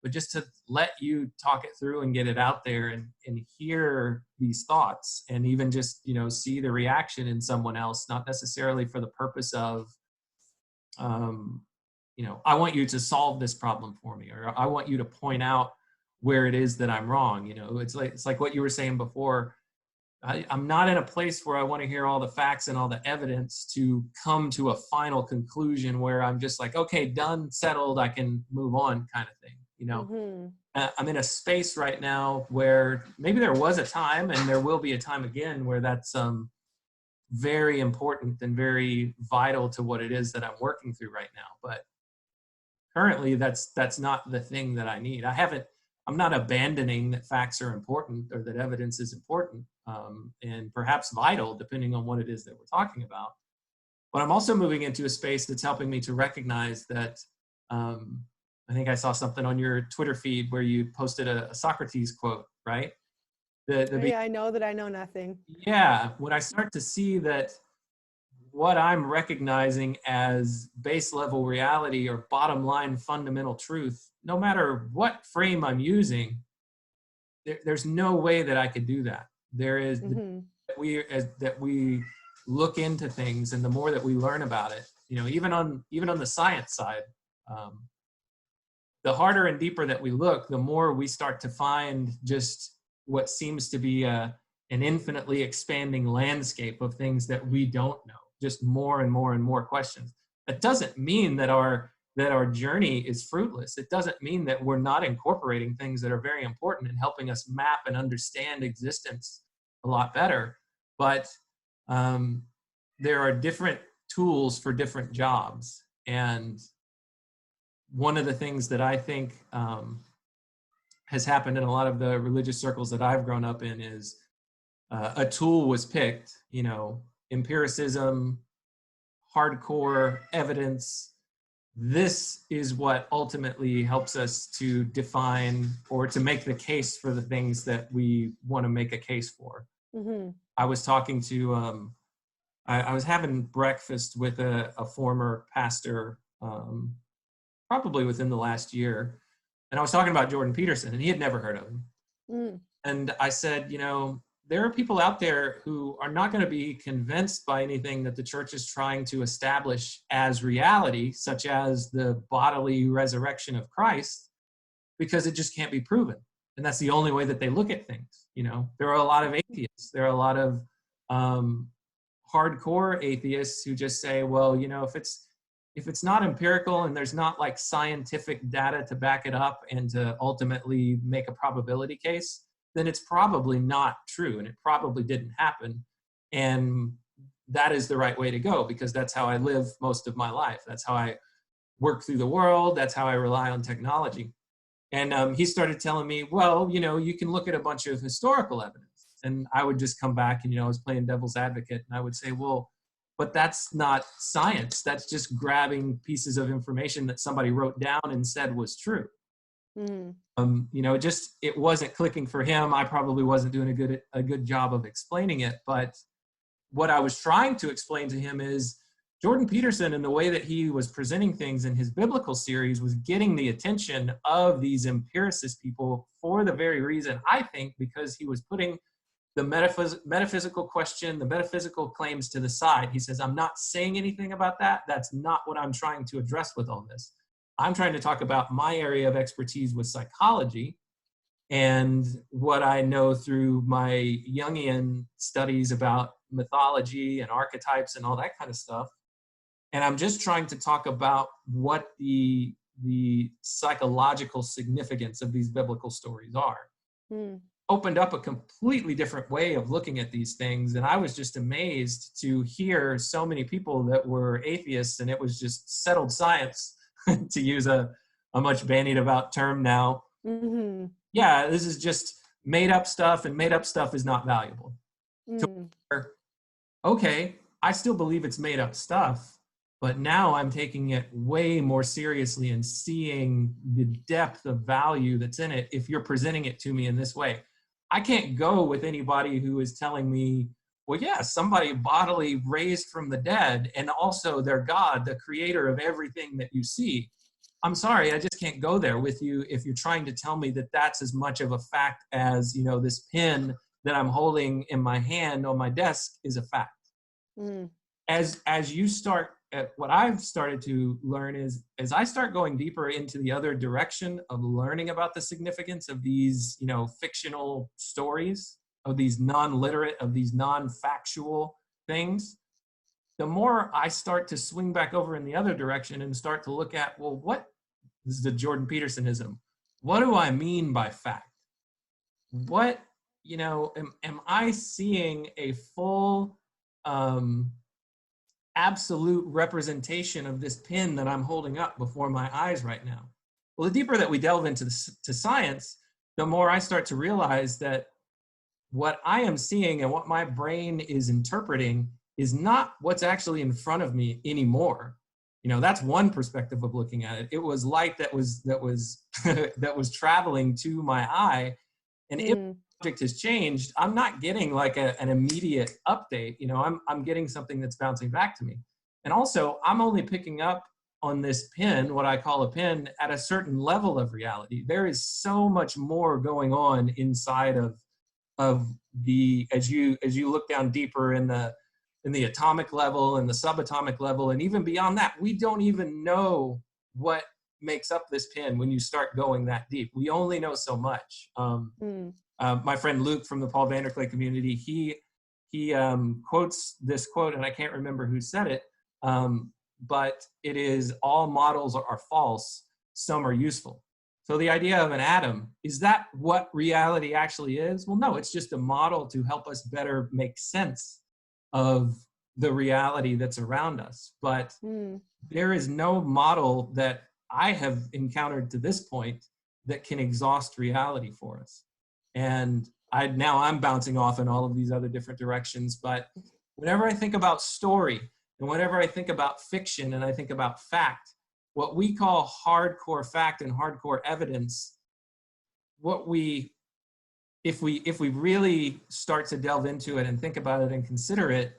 but just to let you talk it through and get it out there, and hear these thoughts, and even just, see the reaction in someone else, not necessarily for the purpose of, I want you to solve this problem for me, or I want you to point out where it is that I'm wrong. It's like what you were saying before. I'm not in a place where I want to hear all the facts and all the evidence to come to a final conclusion where I'm just like, okay, done, settled, I can move on, kind of thing. I'm in a space right now where maybe there was a time, and there will be a time again, where that's very important and very vital to what it is that I'm working through right now. But currently that's not the thing that I need. I'm not abandoning that facts are important, or that evidence is important, and perhaps vital, depending on what it is that we're talking about. But I'm also moving into a space that's helping me to recognize that, I think I saw something on your Twitter feed where you posted a Socrates quote, right? Yeah, I know that I know nothing. Yeah, when I start to see that what I'm recognizing as base level reality, or bottom line fundamental truth, no matter what frame I'm using, there's no way that I could do that. There is that we look into things, and the more that we learn about it, even on the science side, the harder and deeper that we look, the more we start to find just what seems to be an infinitely expanding landscape of things that we don't know. Just more and more and more questions. That doesn't mean that our journey is fruitless. It doesn't mean that we're not incorporating things that are very important and helping us map and understand existence a lot better. But there are different tools for different jobs. And one of the things that I think has happened in a lot of the religious circles that I've grown up in is a tool was picked, empiricism, hardcore evidence, this is what ultimately helps us to define or to make the case for the things that we want to make a case for. Mm-hmm. I was talking to, I was having breakfast with a former pastor, probably within the last year, and I was talking about Jordan Peterson, and he had never heard of him. Mm. And I said, you know, there are people out there who are not going to be convinced by anything that the church is trying to establish as reality, such as the bodily resurrection of Christ, because it just can't be proven. And that's the only way that they look at things. You know, there are a lot of atheists. There are a lot of hardcore atheists who just say, well, you know, if it's not empirical and there's not like scientific data to back it up and to ultimately make a probability case, then it's probably not true and it probably didn't happen. And that is the right way to go, because that's how I live most of my life. That's how I work through the world. That's how I rely on technology. And he started telling me, well, you know, you can look at a bunch of historical evidence. And I would just come back and, you know, I was playing devil's advocate, and I would say, well, but that's not science. That's just grabbing pieces of information that somebody wrote down and said was true. Mm. You know, it wasn't clicking for him. I probably wasn't doing a good job of explaining it. But what I was trying to explain to him is Jordan Peterson, and the way that he was presenting things in his biblical series, was getting the attention of these empiricist people for the very reason, I think, because he was putting the metaphysical question, the metaphysical claims to the side. He says, I'm not saying anything about that. That's not what I'm trying to address with all this. I'm trying to talk about my area of expertise with psychology and what I know through my Jungian studies about mythology and archetypes and all that kind of stuff. And I'm just trying to talk about what the psychological significance of these biblical stories are. Mm. Opened up a completely different way of looking at these things. And I was just amazed to hear so many people that were atheists, and it was just settled science, to use a much bandied about term now. Mm-hmm. Yeah, this is just made up stuff, and made up stuff is not valuable. Mm. Okay, I still believe it's made up stuff, but now I'm taking it way more seriously and seeing the depth of value that's in it if you're presenting it to me in this way. I can't go with anybody who is telling me, well, yeah, somebody bodily raised from the dead, and also they're God, the creator of everything that you see. I'm sorry, I just can't go there with you if you're trying to tell me that that's as much of a fact as, you know, this pen that I'm holding in my hand on my desk is a fact. Mm. As you start, what I've started to learn is, as I start going deeper into the other direction of learning about the significance of these, you know, fictional stories, of these non-literate, of these non-factual things, the more I start to swing back over in the other direction and start to look at, well, this is the Jordan Petersonism. What do I mean by fact? What, you know, am I seeing a full, absolute representation of this pen that I'm holding up before my eyes right now? Well, the deeper that we delve into to science, the more I start to realize that what I am seeing and what my brain is interpreting is not what's actually in front of me anymore. You know, that's one perspective of looking at it. It was light that was that was traveling to my eye, and if the object has changed, I'm not getting like an immediate update. You know, I'm getting something that's bouncing back to me. And also, I'm only picking up on this pin, what I call a pin, at a certain level of reality. There is so much more going on inside of the, as you look down deeper in the atomic level and the subatomic level, and even beyond that, we don't even know what makes up this pin when you start going that deep. We only know so much. My friend Luke from the Paul Vanderklay community, he quotes this quote, and I can't remember who said it, but it is, all models are false, some are useful. So the idea of an atom, is that what reality actually is? Well, no, it's just a model to help us better make sense of the reality that's around us. But there is no model that I have encountered to this point that can exhaust reality for us. And I'm bouncing off in all of these other different directions, but whenever I think about story and whenever I think about fiction and I think about fact, what we call hardcore fact and hardcore evidence, what we, if we really start to delve into it and think about it and consider it,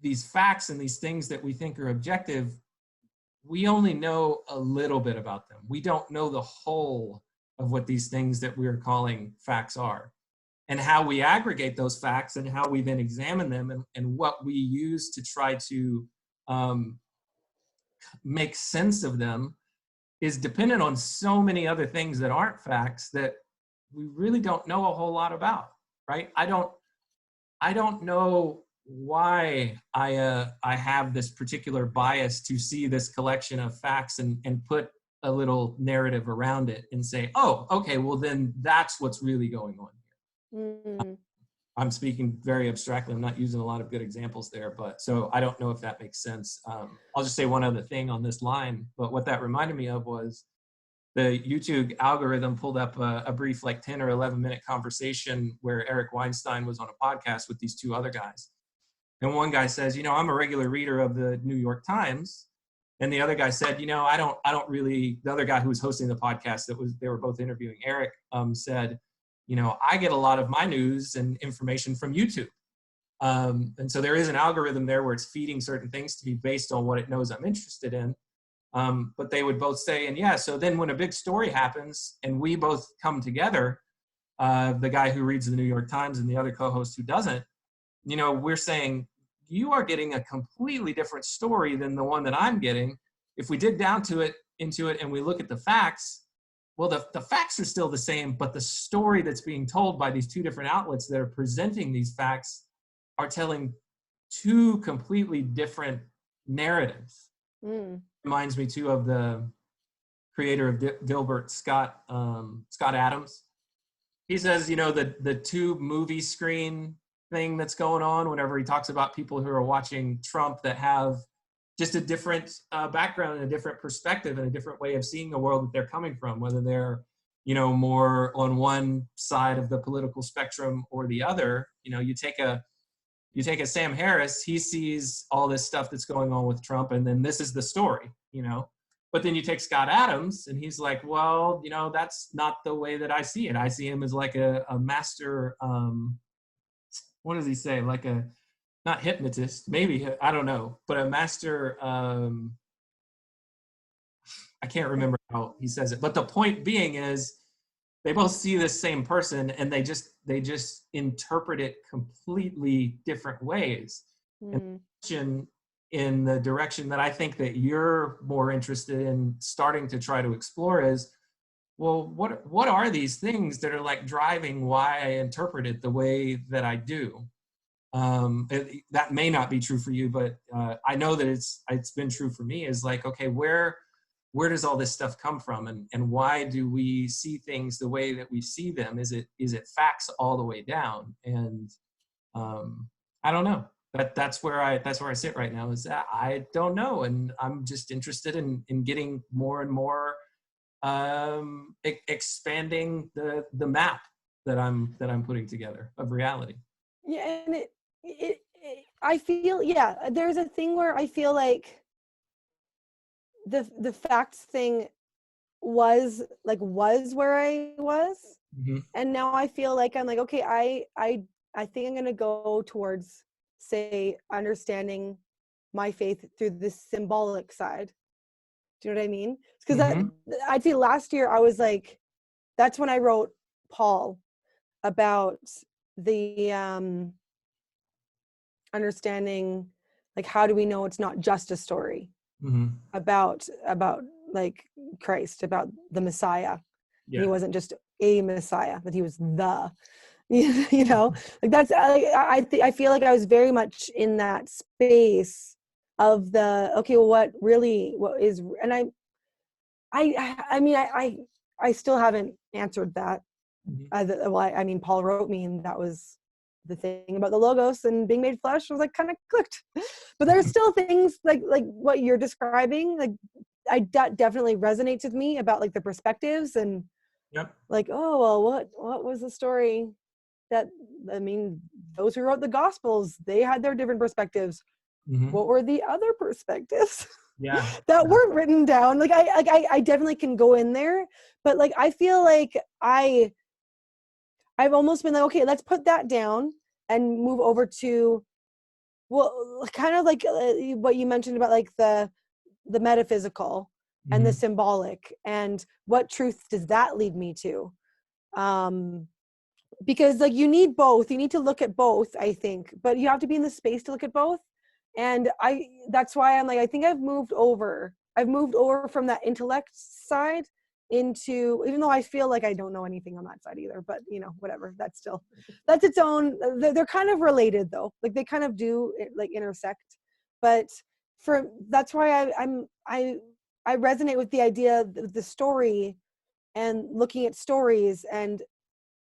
these facts and these things that we think are objective, we only know a little bit about them. We don't know the whole of what these things that we're calling facts are, and how we aggregate those facts and how we then examine them, and what we use to try to make sense of them is dependent on so many other things that aren't facts that we really don't know a whole lot about, right? I don't know why I have this particular bias to see this collection of facts and put a little narrative around it and say, oh, okay, well then that's what's really going on here. Mm. I'm speaking very abstractly. I'm not using a lot of good examples there, but so I don't know if that makes sense. I'll just say one other thing on this line, but what that reminded me of was the YouTube algorithm pulled up a brief like 10 or 11 minute conversation where Eric Weinstein was on a podcast with these two other guys. And one guy says, I'm a regular reader of the New York Times. And the other guy said, I don't really, the other guy who was hosting the podcast they were both interviewing Eric, said, I get a lot of my news and information from YouTube. And so there is an algorithm there where it's feeding certain things to me based on what it knows I'm interested in. But they would both say, and yeah, so then when a big story happens and we both come together, the guy who reads the New York Times and the other co-host who doesn't, we're saying, you are getting a completely different story than the one that I'm getting. If we dig down into it and we look at the facts, well, the facts are still the same, but the story that's being told by these two different outlets that are presenting these facts are telling two completely different narratives. Reminds me too of the creator of Dilbert, Scott Adams. He says, the tube movie screen thing that's going on whenever he talks about people who are watching Trump that have just a different background and a different perspective and a different way of seeing the world that they're coming from, whether they're, more on one side of the political spectrum or the other. You take a Sam Harris, he sees all this stuff that's going on with Trump, and then this is the story, But then you take Scott Adams, and he's like, well, that's not the way that I see it. I see him as like a master, what does he say? Like not hypnotist, maybe, I don't know, but a master, I can't remember how he says it. But the point being is they both see this same person and they just interpret it completely different ways. And in the direction that I think that you're more interested in starting to try to explore is, well, what are these things that are like driving why I interpret it the way that I do? That may not be true for you, but I know that it's been true for me. Is like, okay, where does all this stuff come from, and why do we see things the way that we see them? Is it facts all the way down? And I don't know. That's where I sit right now. Is that I don't know, and I'm just interested in getting more and more expanding the map that I'm putting together of reality. Yeah, and it I feel, there's a thing where I feel like the facts thing was where I was, and now I feel like I'm like, okay, I think I'm gonna go towards, say, understanding my faith through the symbolic side. Do you know what I mean? Because I'd say last year I was like, that's when I wrote Paul about the understanding, like, how do we know it's not just a story about like Christ, about the Messiah. Yeah. He wasn't just a Messiah, but he was the, like that's, I feel like I was very much in that space of the, okay, well, what is, and I still haven't answered that. Paul wrote me, and that was the thing about the Logos and being made flesh. I was like, kind of clicked, but there's still things like what you're describing. Like, definitely resonates with me about like the perspectives and like, oh, well, what was the story that, I mean, those who wrote the Gospels, they had their different perspectives. What were the other perspectives? Yeah. That weren't written down? Like I definitely can go in there, but like I feel like I've almost been like, okay, let's put that down and move over to, well, kind of like what you mentioned about like the metaphysical and the symbolic, and what truth does that lead me to? Because like you need both, you need to look at both, I think, but you have to be in the space to look at both. And that's why I'm like, I think I've moved over from that intellect side into, even though I feel like I don't know anything on that side either, but you know, whatever, that's its own, they're kind of related though, like they kind of do like intersect. But that's why I resonate with the idea of the story and looking at stories, and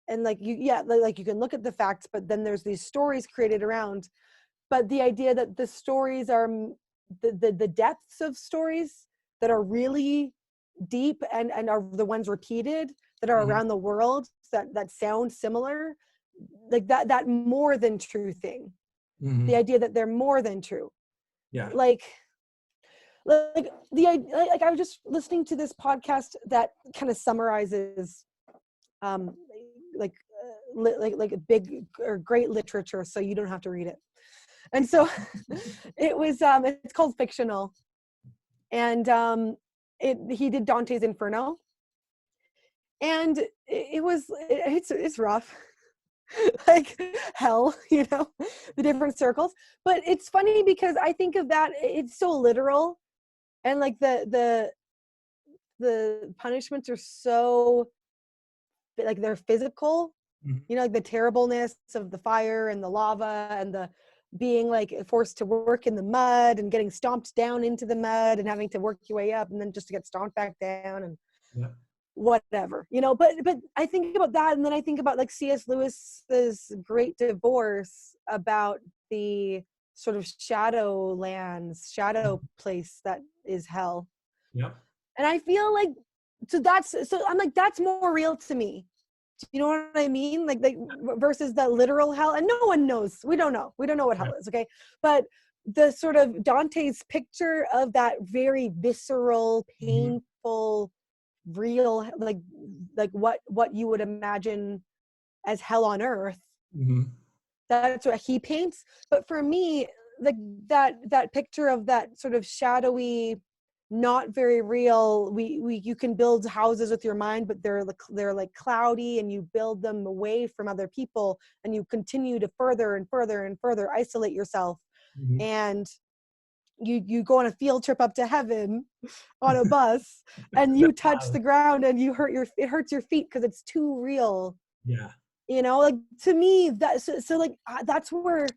like like you can look at the facts, but then there's these stories created around. But the idea that the stories are the depths of stories that are really deep and are the ones repeated that are around the world that sound similar, like that more than true thing. The idea that they're more than true. Yeah. Like I was just listening to this podcast that kind of summarizes like a big or great literature, so you don't have to read it. And so it was it's called Fictional, and he did Dante's Inferno, and it's rough. Like hell, you know, the different circles. But it's funny because I think of that, it's so literal, and like the punishments are so like they're physical, you know, like the terribleness of the fire and the lava and the being like forced to work in the mud and getting stomped down into the mud and having to work your way up and then just to get stomped back down and whatever, you know. But I think about that, and then I think about like C.S. Lewis's Great Divorce, about the sort of shadow place that is hell. And I feel like, so I'm like, that's more real to me. Do you know what I mean? Like versus the literal hell. And no one knows. We don't know what hell is. Okay. But the sort of Dante's picture of that very visceral, painful, real, like what you would imagine as hell on earth. That's what he paints. But for me, like that picture of that sort of shadowy, not very real, you can build houses with your mind, but they're like cloudy, and you build them away from other people, and you continue to further and further and further isolate yourself. And you go on a field trip up to heaven on a bus, and you touch the ground and it hurts your feet because it's too real. You know, like to me that's so like that's where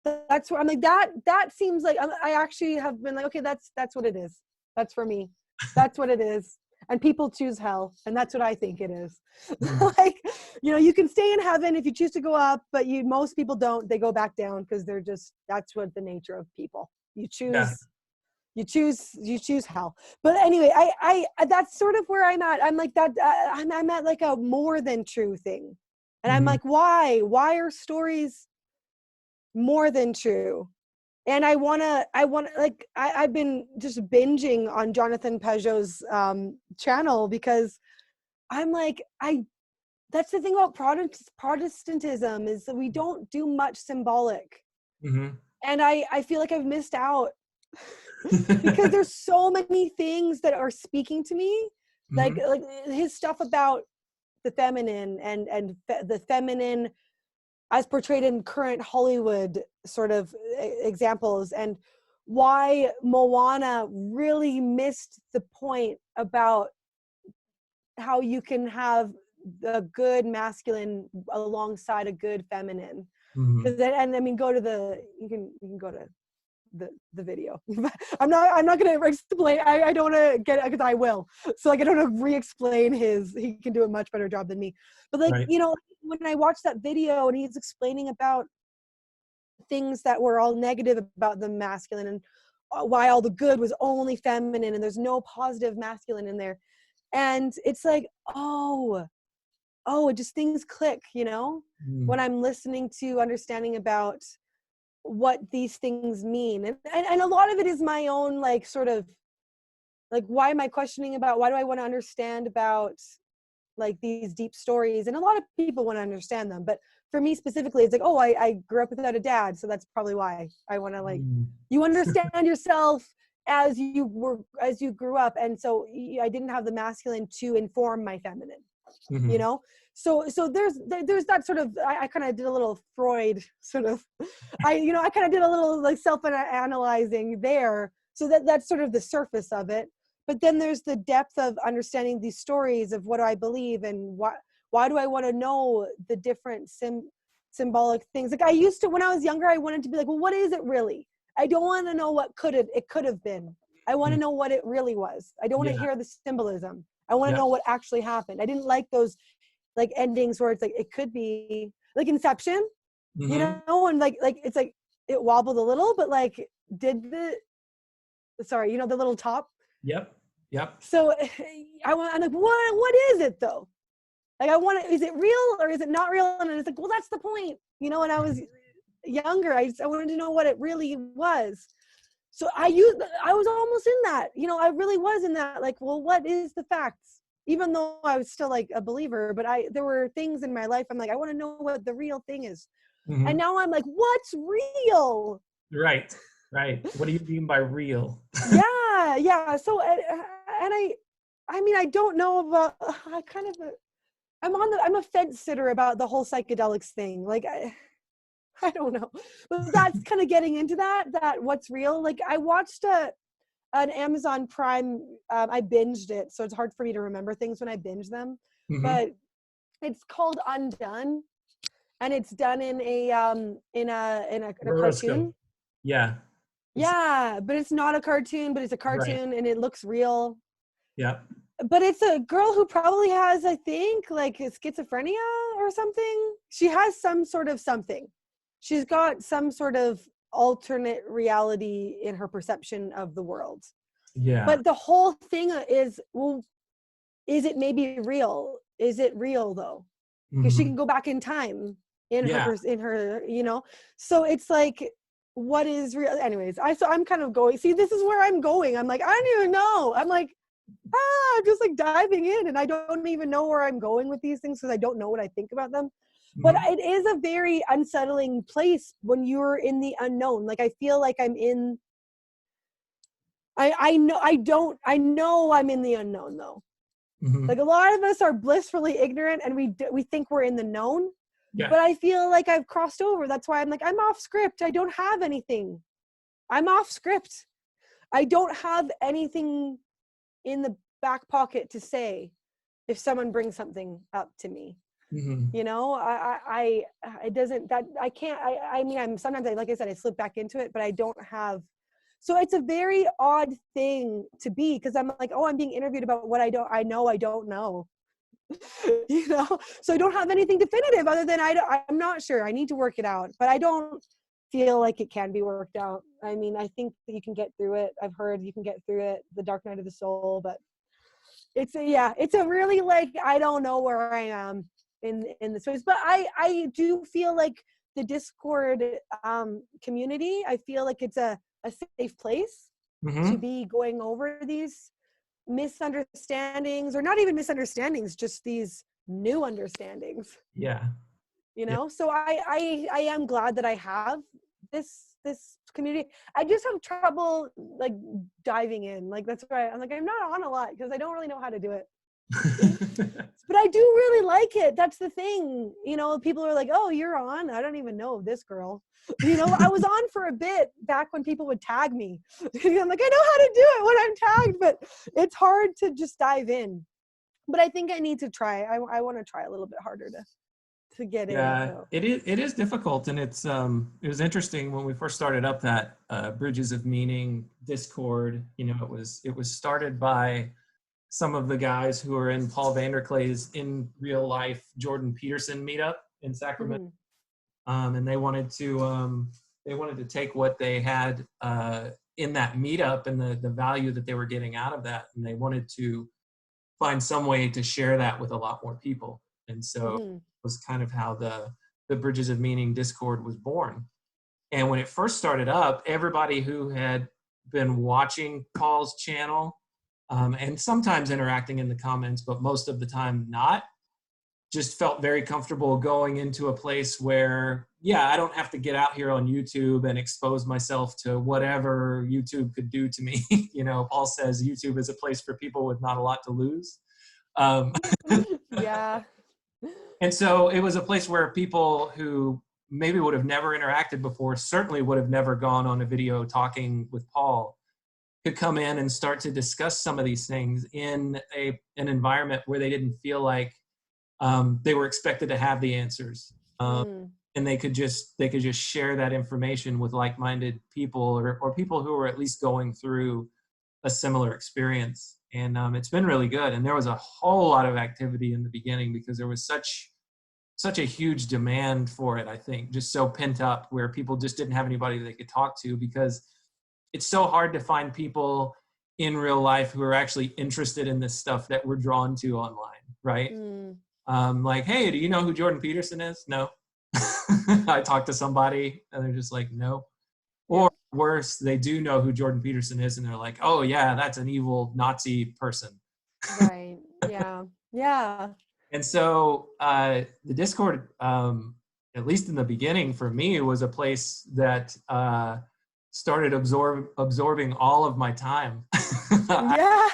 I'm like, that seems like I actually have been like, okay, that's what it is. That's for me. That's what it is. And people choose hell, and that's what I think it is. Like, you know, you can stay in heaven if you choose to go up, but most people don't. They go back down because that's what the nature of people. You choose hell. But anyway, I that's sort of where I'm at. I'm like that. I'm at like a more than true thing, and I'm like, why are stories more than true? And I wanna like I've been just binging on Jonathan Peugeot's channel, because I'm like, that's the thing about Protestantism, is that we don't do much symbolic. And I feel like I've missed out because there's so many things that are speaking to me, like his stuff about the feminine and the feminine as portrayed in current Hollywood sort of examples, and why Moana really missed the point about how you can have the good masculine alongside a good feminine. And I mean, you can go to the video. I'm not going to explain. I don't want to get it, because I will. So like, I don't want to re-explain he can do a much better job than me. But like, you know, when I watched that video and he's explaining about things that were all negative about the masculine, and why all the good was only feminine, and there's no positive masculine in there. And it's like, oh, oh, just things click, when Mm. I'm listening to understanding about what these things mean. And a lot of it is my own, like, sort of, like, why am I questioning about, why do I want to understand about, like, these deep stories? And a lot of people want to understand them, but for me specifically, it's like, oh, I grew up without a dad, so that's probably why I want to, like, Mm. you understand yourself as you grew up, and so I didn't have the masculine to inform my feminine, you Mhm. know so there's that sort of, I kind of did a little Freud sort of, I kind of did a little, like, self analyzing there, so that's sort of the surface of it. But then there's the depth of understanding these stories of what do I believe, and why do I want to know the different symbolic things. Like, I used to, when I was younger, I wanted to be like, well, what is it really? I don't want to know what it could have been. I want to Mm. know what it really was. I don't want to Yeah. hear the symbolism. I want to Yeah. know what actually happened. I didn't like those, like, endings where it's like, it could be like Inception, Mhm. and like it's like it wobbled a little, but like, did the sorry, the little top. Yep. Yep. So I'm like, what is it though? Like, is it real or is it not real? And it's like, well, that's the point. When I was younger, I wanted to know what it really was. So I was almost in that, I really was in that, like, well, what is the facts? Even though I was still, like, a believer, but there were things in my life I'm like, I want to know what the real thing is. And Mhm. now I'm like, what's real? Right. Right. What do you mean by real? Yeah, yeah. So, and I mean, I don't know about, I kind of, I'm a fence sitter about the whole psychedelics thing. Like, I don't know, but that's kind of getting into that what's real. Like, I watched an Amazon Prime, I binged it, so it's hard for me to remember things when I binge them, Mhm. but it's called Undone, and it's done in a Roscoe. cartoon. Yeah. It's Yeah, but it's not a cartoon, but it's a right. cartoon and it looks real. Yep. But it's a girl who probably has, I think, like, schizophrenia or something. She has some sort of something. She's got some sort of alternate reality in her perception of the world. Yeah. But the whole thing is, well, is it maybe real? Is it real though? Because she can Mhm. go back in time in her Yeah. So it's like, what is real? Anyways, I'm kind of going. See, this is where I'm going. I'm like, I don't even know. I'm like, I'm just, like, diving in, and I don't even know where I'm going with these things because I don't know what I think about them. But Mhm. it is a very unsettling place when you're in the unknown. Like, I feel like I'm in. I know I'm in the unknown though. Like, Mhm. a lot of us are blissfully ignorant, and we think we're in the known. Yeah. But I feel like I've crossed over. That's why I'm like, I'm off script. I don't have anything. I'm off script. I don't have anything in the back pocket to say if someone brings something up to me. Mhm. It doesn't, that I can't, I mean, I'm sometimes, like I said, I slip back into it, but I don't have. So it's a very odd thing to be, because I'm like, oh, I'm being interviewed about what I know I don't know. So I don't have anything definitive other than I'm not sure. I need to work it out, but I don't feel like it can be worked out. I mean, I think that you can get through it. I've heard you can get through it, the dark night of the soul, but it's a really, like, I don't know where I am in the space, but I do feel like the Discord community, I feel like it's a safe place to Mhm. be going over these misunderstandings, or not even misunderstandings, just these new understandings. Yeah. Yeah. So I am glad that I have this community. I just have trouble, like, diving in. Like, that's why I'm like, I'm not on a lot because I don't really know how to do it. But I do really like it. That's the thing. People are like, oh, you're on. I don't even know this girl. I was on for a bit back when people would tag me. I'm like, I know how to do it when I'm tagged, but it's hard to just dive in. But I think I need to try. I want to try a little bit harder to get in. Yeah, So. it is difficult, and it was interesting when we first started up that Bridges of Meaning Discord. It was started by some of the guys who are in Paul Vanderklay's in real life Jordan Peterson meetup in Sacramento, Mhm. and they wanted to take what they had in that meetup and the value that they were getting out of that, and they wanted to find some way to share that with a lot more people. And so it was kind of how the Bridges of Meaning Discord was born. And when it first started up, everybody who had been watching Paul's channel and sometimes interacting in the comments, but most of the time not, just felt very comfortable going into a place where, yeah, I don't have to get out here on YouTube and expose myself to whatever YouTube could do to me. You know, Paul says YouTube is a place for people with not a lot to lose. Yeah. And so it was a place where people who maybe would have never interacted before, certainly would have never gone on a video talking with Paul, could come in and start to discuss some of these things in an environment where they didn't feel like they were expected to have the answers. And they could just share that information with like-minded people or people who were at least going through a similar experience. And it's been really good. And there was a whole lot of activity in the beginning because there was such a huge demand for it, I think, just so pent up where people just didn't have anybody they could talk to, because it's so hard to find people in real life who are actually interested in this stuff that we're drawn to online, right? Like, hey, do you know who Jordan Peterson is? No. I talked to somebody and they're just like, no. Or worse, they do know who Jordan Peterson is and they're like, oh yeah, that's an evil Nazi person. Right. Yeah. Yeah. And so the Discord, at least in the beginning for me, was a place that started absorbing all of my time. Yeah.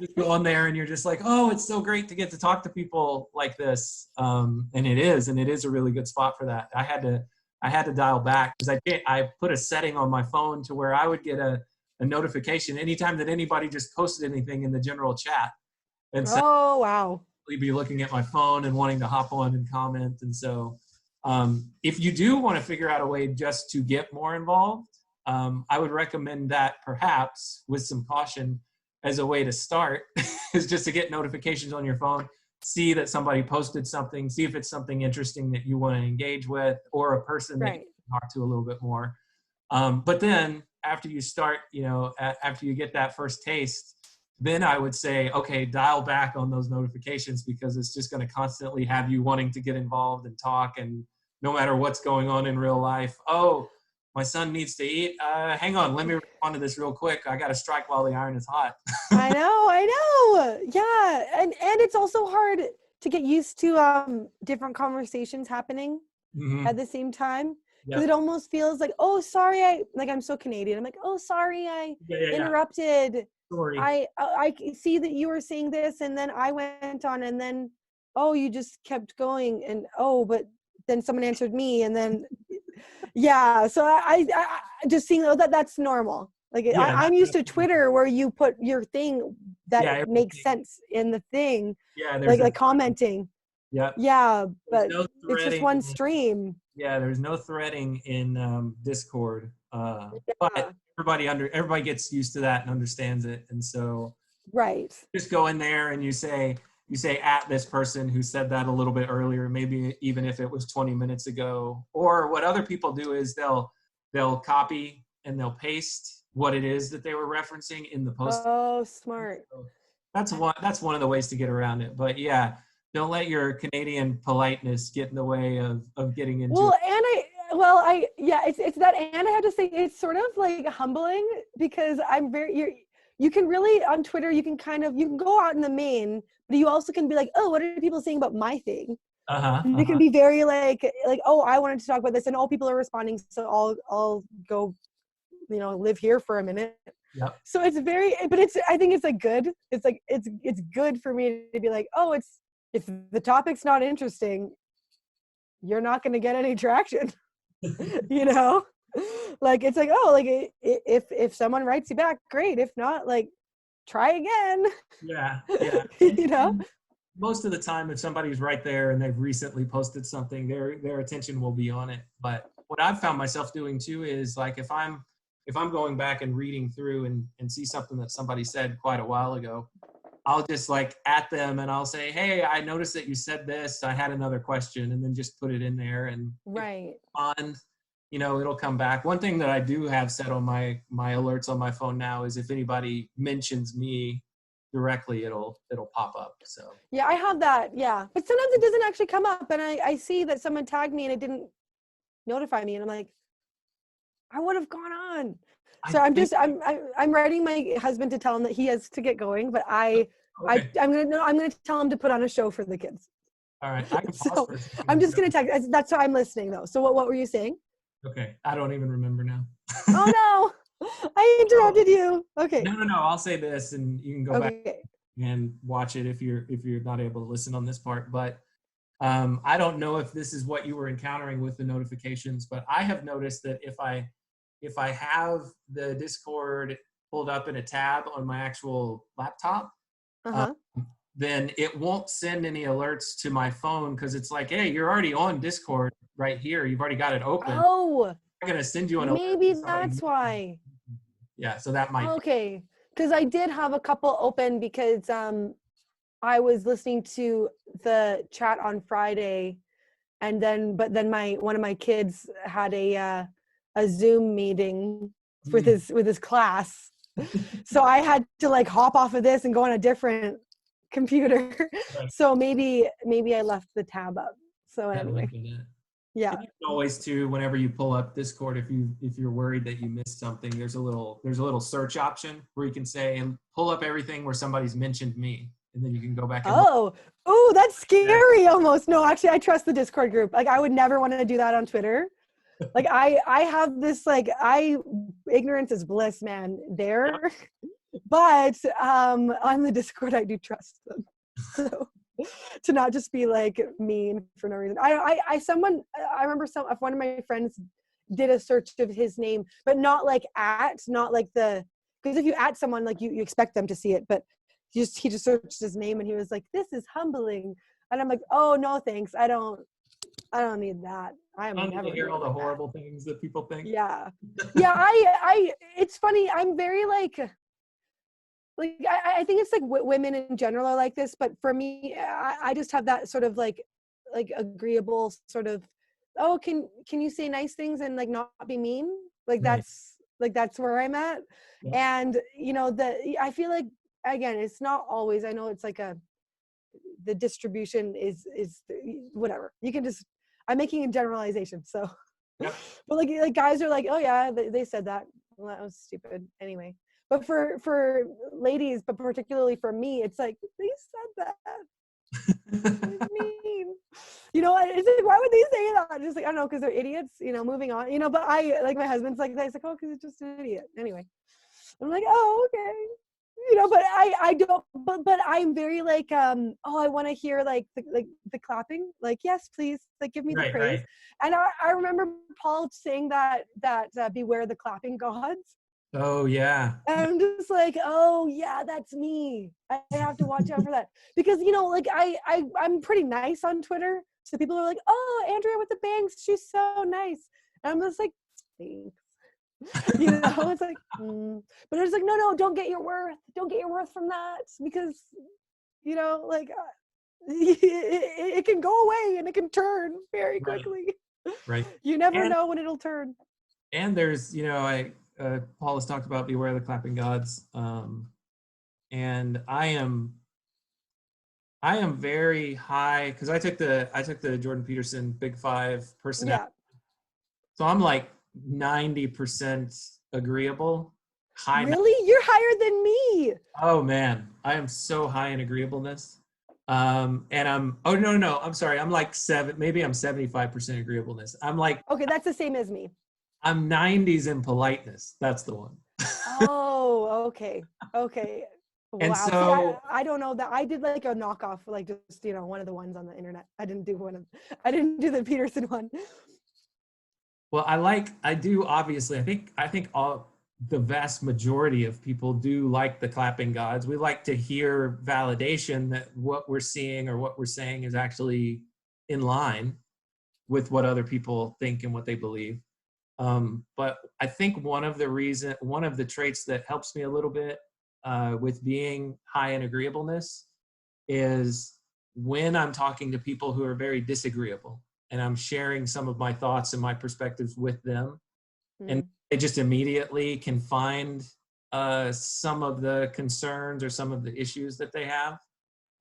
You just go on there and you're just like, oh, it's so great to get to talk to people like this. And it is a really good spot for that. I had to dial back because I put a setting on my phone to where I would get a notification anytime that anybody just posted anything in the general chat. And so oh, wow. be looking at my phone and wanting to hop on and comment. And so if you do want to figure out a way just to get more involved, I would recommend that perhaps with some caution as a way to start is just to get notifications on your phone, see that somebody posted something, see if it's something interesting that you want to engage with or a person that you can talk to a little bit more. But then after you start, after you get that first taste, then I would say, okay, dial back on those notifications because it's just going to constantly have you wanting to get involved and talk. And no matter what's going on in real life, oh, my son needs to eat. Hang on, let me respond to this real quick. I got to strike while the iron is hot. I know. Yeah. And it's also hard to get used to different conversations happening at the same time. Because it almost feels like, oh, sorry, I'm so Canadian. I'm like, oh, sorry, I interrupted. Sorry. I see that you were saying this, and then I went on, and then, oh, you just kept going, and oh, but then someone answered me, and then, yeah. So I just seeing that's normal. Like I'm used to Twitter where you put your thing that makes sense in the thing. Yeah, like commenting. Yeah, but it's just one stream. Yeah, there's no threading in Discord. But everybody gets used to that and understands it. And so just go in there and you say at this person who said that a little bit earlier, maybe even if it was 20 minutes ago. Or what other people do is they'll copy and they'll paste what it is that they were referencing in the post. Oh, smart. So that's one of the ways to get around it. But yeah, don't let your Canadian politeness get in the way of getting into it. It's that, and I have to say it's sort of like humbling because you can really on Twitter you can go out in the main, but you also can be like, oh, what are people saying about my thing? You can be very like oh, I wanted to talk about this, and all people are responding, so I'll go live here for a minute. Yep. So it's I think it's like good. It's like it's good for me to be like, oh, if the topic's not interesting, you're not going to get any traction. Like it's like, oh, like if someone writes you back, great. If not, like try again. Yeah. Most of the time if somebody's right there and they've recently posted something, their attention will be on it. But what I've found myself doing too is like if I'm going back and reading through and see something that somebody said quite a while ago, I'll just like at them and I'll say, hey, I noticed that you said this. I had another question, and then just put it in there and respond. It'll come back. One thing that I do have set on my alerts on my phone now is if anybody mentions me directly it'll pop up. So yeah, I have that. Yeah, but sometimes it doesn't actually come up, and I see that someone tagged me and it didn't notify me, and I'm like, I would have gone on. So I'm writing my husband to tell him that he has to get going, but I'm gonna tell him to put on a show for the kids. All right, I can pause So for a second. I'm just gonna text. That's why I'm listening though. So what were you saying? Okay, I don't even remember now. Oh no, I interrupted you. Okay. No. I'll say this, and you can go back and watch it if you're not able to listen on this part. But I don't know if this is what you were encountering with the notifications, but I have noticed that if I have the Discord pulled up in a tab on my actual laptop, then it won't send any alerts to my phone because it's like, hey, you're already on Discord right here. You've already got it open. Oh, I'm going to send you an alert. Maybe that's why. Yeah, so that might be. Because I did have a couple open because I was listening to the chat on Friday, and then one of my kids had a Zoom meeting with his class, so I had to like hop off of this and go on a different computer. Right. So maybe I left the tab up. So anyway, yeah. And always too, whenever you pull up Discord, if you're worried that you missed something, there's a little search option where you can say and pull up everything where somebody's mentioned me, and then you can go back and oh, that's scary almost. No, actually, I trust the Discord group. Like I would never want to do that on Twitter. Like I have this ignorance is bliss, man. There. But on the Discord, I do trust them. So to not just be like mean for no reason. I remember one of my friends did a search of his name, but not like because if you at someone, like you expect them to see it, but he just searched his name and he was like, "This is humbling," and I'm like, "Oh no, thanks. I don't need that. I am never hear all the horrible things that people think." Yeah, yeah. I it's funny. I'm very I think it's like women in general are like this, but for me, I just have that sort of like agreeable sort of, oh, can you say nice things and like not be mean? Like that's where I'm at. Yeah. And I feel like, again, it's not always, I know it's like the distribution is whatever. You can just, I'm making a generalization. So, yep. But like guys are like, oh yeah, they said that. Well, that was stupid anyway. But for ladies, but particularly for me, it's like, they said that. It's mean. It's like, why would they say that? Just like, I don't know, because they're idiots, moving on. But I, like, my husband's like that. He's like, oh, because it's just an idiot. Anyway. I'm like, oh, okay. But I don't, but I'm very like, I want to hear like the clapping. Like, yes, please, like, give me the praise. Right. And I remember Paul saying that beware the clapping gods. Oh yeah. And I'm just like, oh yeah, that's me. I have to watch out for that because like I'm pretty nice on Twitter, so people are like, oh, Andrea with the bangs, she's so nice, and I'm just like, thanks. It's like, but it's like, no, don't get your worth from that, because like it can go away and it can turn very quickly. Right. You never know when it'll turn. And there's Paul has talked about beware the clapping gods, and I am very high because I took the Jordan Peterson Big Five personality. Yeah. So I'm like 90% agreeable. Really? You're higher than me. Oh man, I am so high in agreeableness. And I'm sorry, I'm like maybe I'm 75% agreeableness. I'm like, okay, that's the same as me. I'm 90s in politeness. That's the one. Oh, okay. Wow. And so see, I don't know that. I did like a knockoff, like just one of the ones on the internet. I didn't do the Peterson one. Well, I do obviously. I think the vast majority of people do like the clapping gods. We like to hear validation that what we're seeing or what we're saying is actually in line with what other people think and what they believe. But I think one of the traits that helps me a little bit with being high in agreeableness is when I'm talking to people who are very disagreeable and I'm sharing some of my thoughts and my perspectives with them, and they just immediately can find some of the concerns or some of the issues that they have.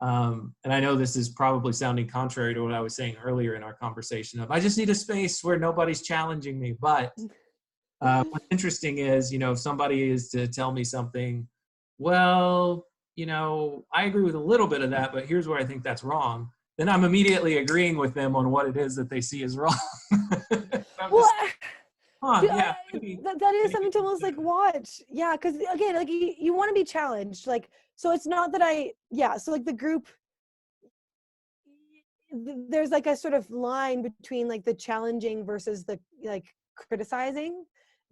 And I know this is probably sounding contrary to what I was saying earlier in our conversation of, I just need a space where nobody's challenging me. But what's interesting is, if somebody is to tell me something, well, I agree with a little bit of that, but here's where I think that's wrong. Then I'm immediately agreeing with them on what it is that they see as wrong. Well, yeah, that is something to almost like watch. Yeah, because again, like you want to be challenged. Like, so it's not that so like the group, there's like a sort of line between like the challenging versus the like criticizing.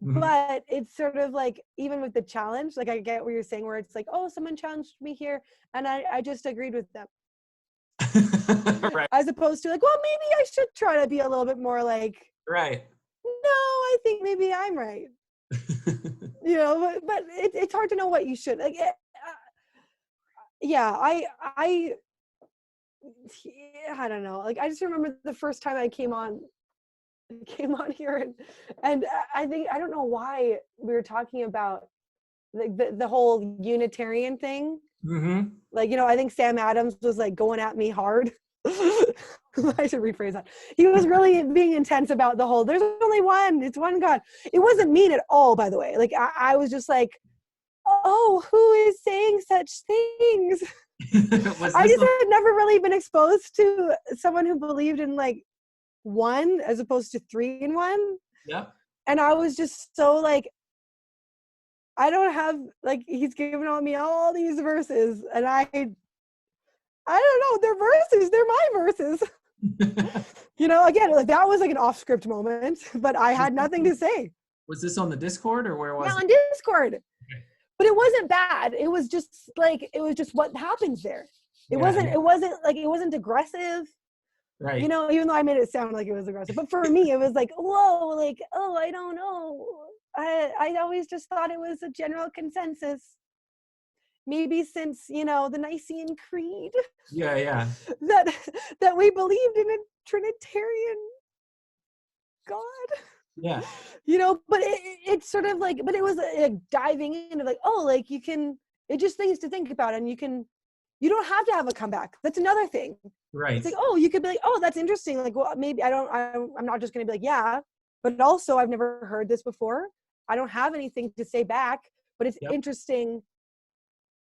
Mm-hmm. But it's sort of like, even with the challenge, like I get what you're saying, where it's like, oh, someone challenged me here and I just agreed with them. Right. As opposed to like, well, maybe I should try to be a little bit more like, right. No, I think maybe I'm right. But it's hard to know what you should like. I don't know. Like, I just remember the first time I came on here, and I think, I don't know why we were talking about like the whole Unitarian thing. Mm-hmm. Like, I think Sam Adams was like going at me hard. I should rephrase that. He was really being intense about the whole, there's only one, it's one God. It wasn't mean at all, by the way. Like, I was just like, oh, who is saying such things? I just had never really been exposed to someone who believed in like one as opposed to three in one. Yeah. And I was just so like, I don't have, like, he's giving on me all these verses, and I don't know, they're verses, they're my verses. Again, like, that was like an off-script moment, but I had nothing to say. Was this on the Discord, or where was it? Yeah, on Discord. Okay. But it wasn't bad. It was just what happens there. It wasn't aggressive. Right. Even though I made it sound like it was aggressive. But for me, it was like, whoa, like, oh, I don't know. I always just thought it was a general consensus. Maybe since, the Nicene Creed. Yeah. that we believed in a Trinitarian God. Yeah. But it's sort of like, but it was diving into like, oh, like it just things to think about, and you don't have to have a comeback. That's another thing. Right. It's like, oh, you could be like, oh, that's interesting. Like, well, maybe I'm not just going to be like, yeah, but also I've never heard this before. I don't have anything to say back, but it's interesting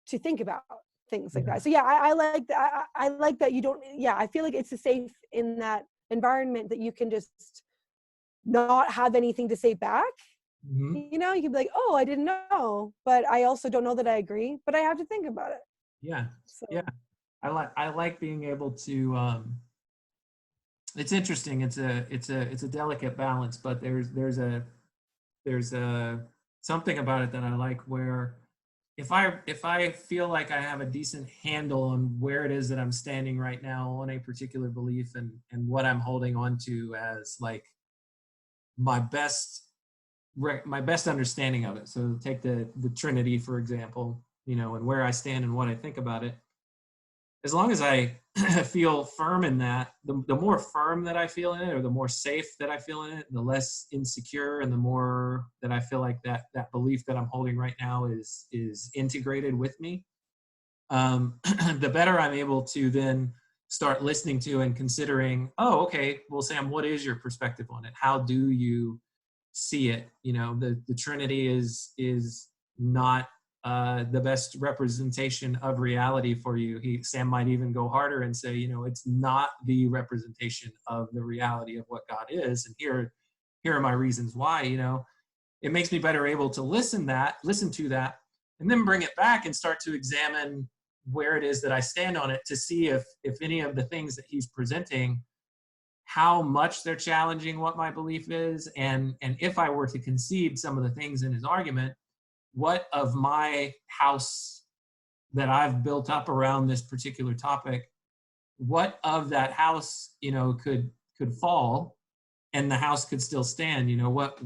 to think about things like that. So yeah, I like that. I like that you don't, I feel like it's safe in that environment that you can just not have anything to say back. Mm-hmm. You can be like, oh, I didn't know, but I also don't know that I agree, but I have to think about it. Yeah. So. Yeah. I like being able to, it's interesting. It's a delicate balance, but there's something about it that I like, where if I feel like I have a decent handle on where it is that I'm standing right now on a particular belief, and what I'm holding on to as like my best understanding of it. So take the Trinity, for example, and where I stand and what I think about it. As long as I feel firm in that, the more firm that I feel in it, or the more safe that I feel in it, the less insecure, and the more that I feel like that belief that I'm holding right now is integrated with me, the better I'm able to then start listening to and considering, oh, okay, well, Sam, what is your perspective on it? How do you see it? The Trinity is not the best representation of reality for you. Sam might even go harder and say, it's not the representation of the reality of what God is. And here are my reasons why. It makes me better able to listen to that, and then bring it back and start to examine where it is that I stand on it, to see if any of the things that he's presenting, how much they're challenging what my belief is. And if I were to concede some of the things in his argument, what of my house that I've built up around this particular topic, what of that house, could fall, and the house could still stand? What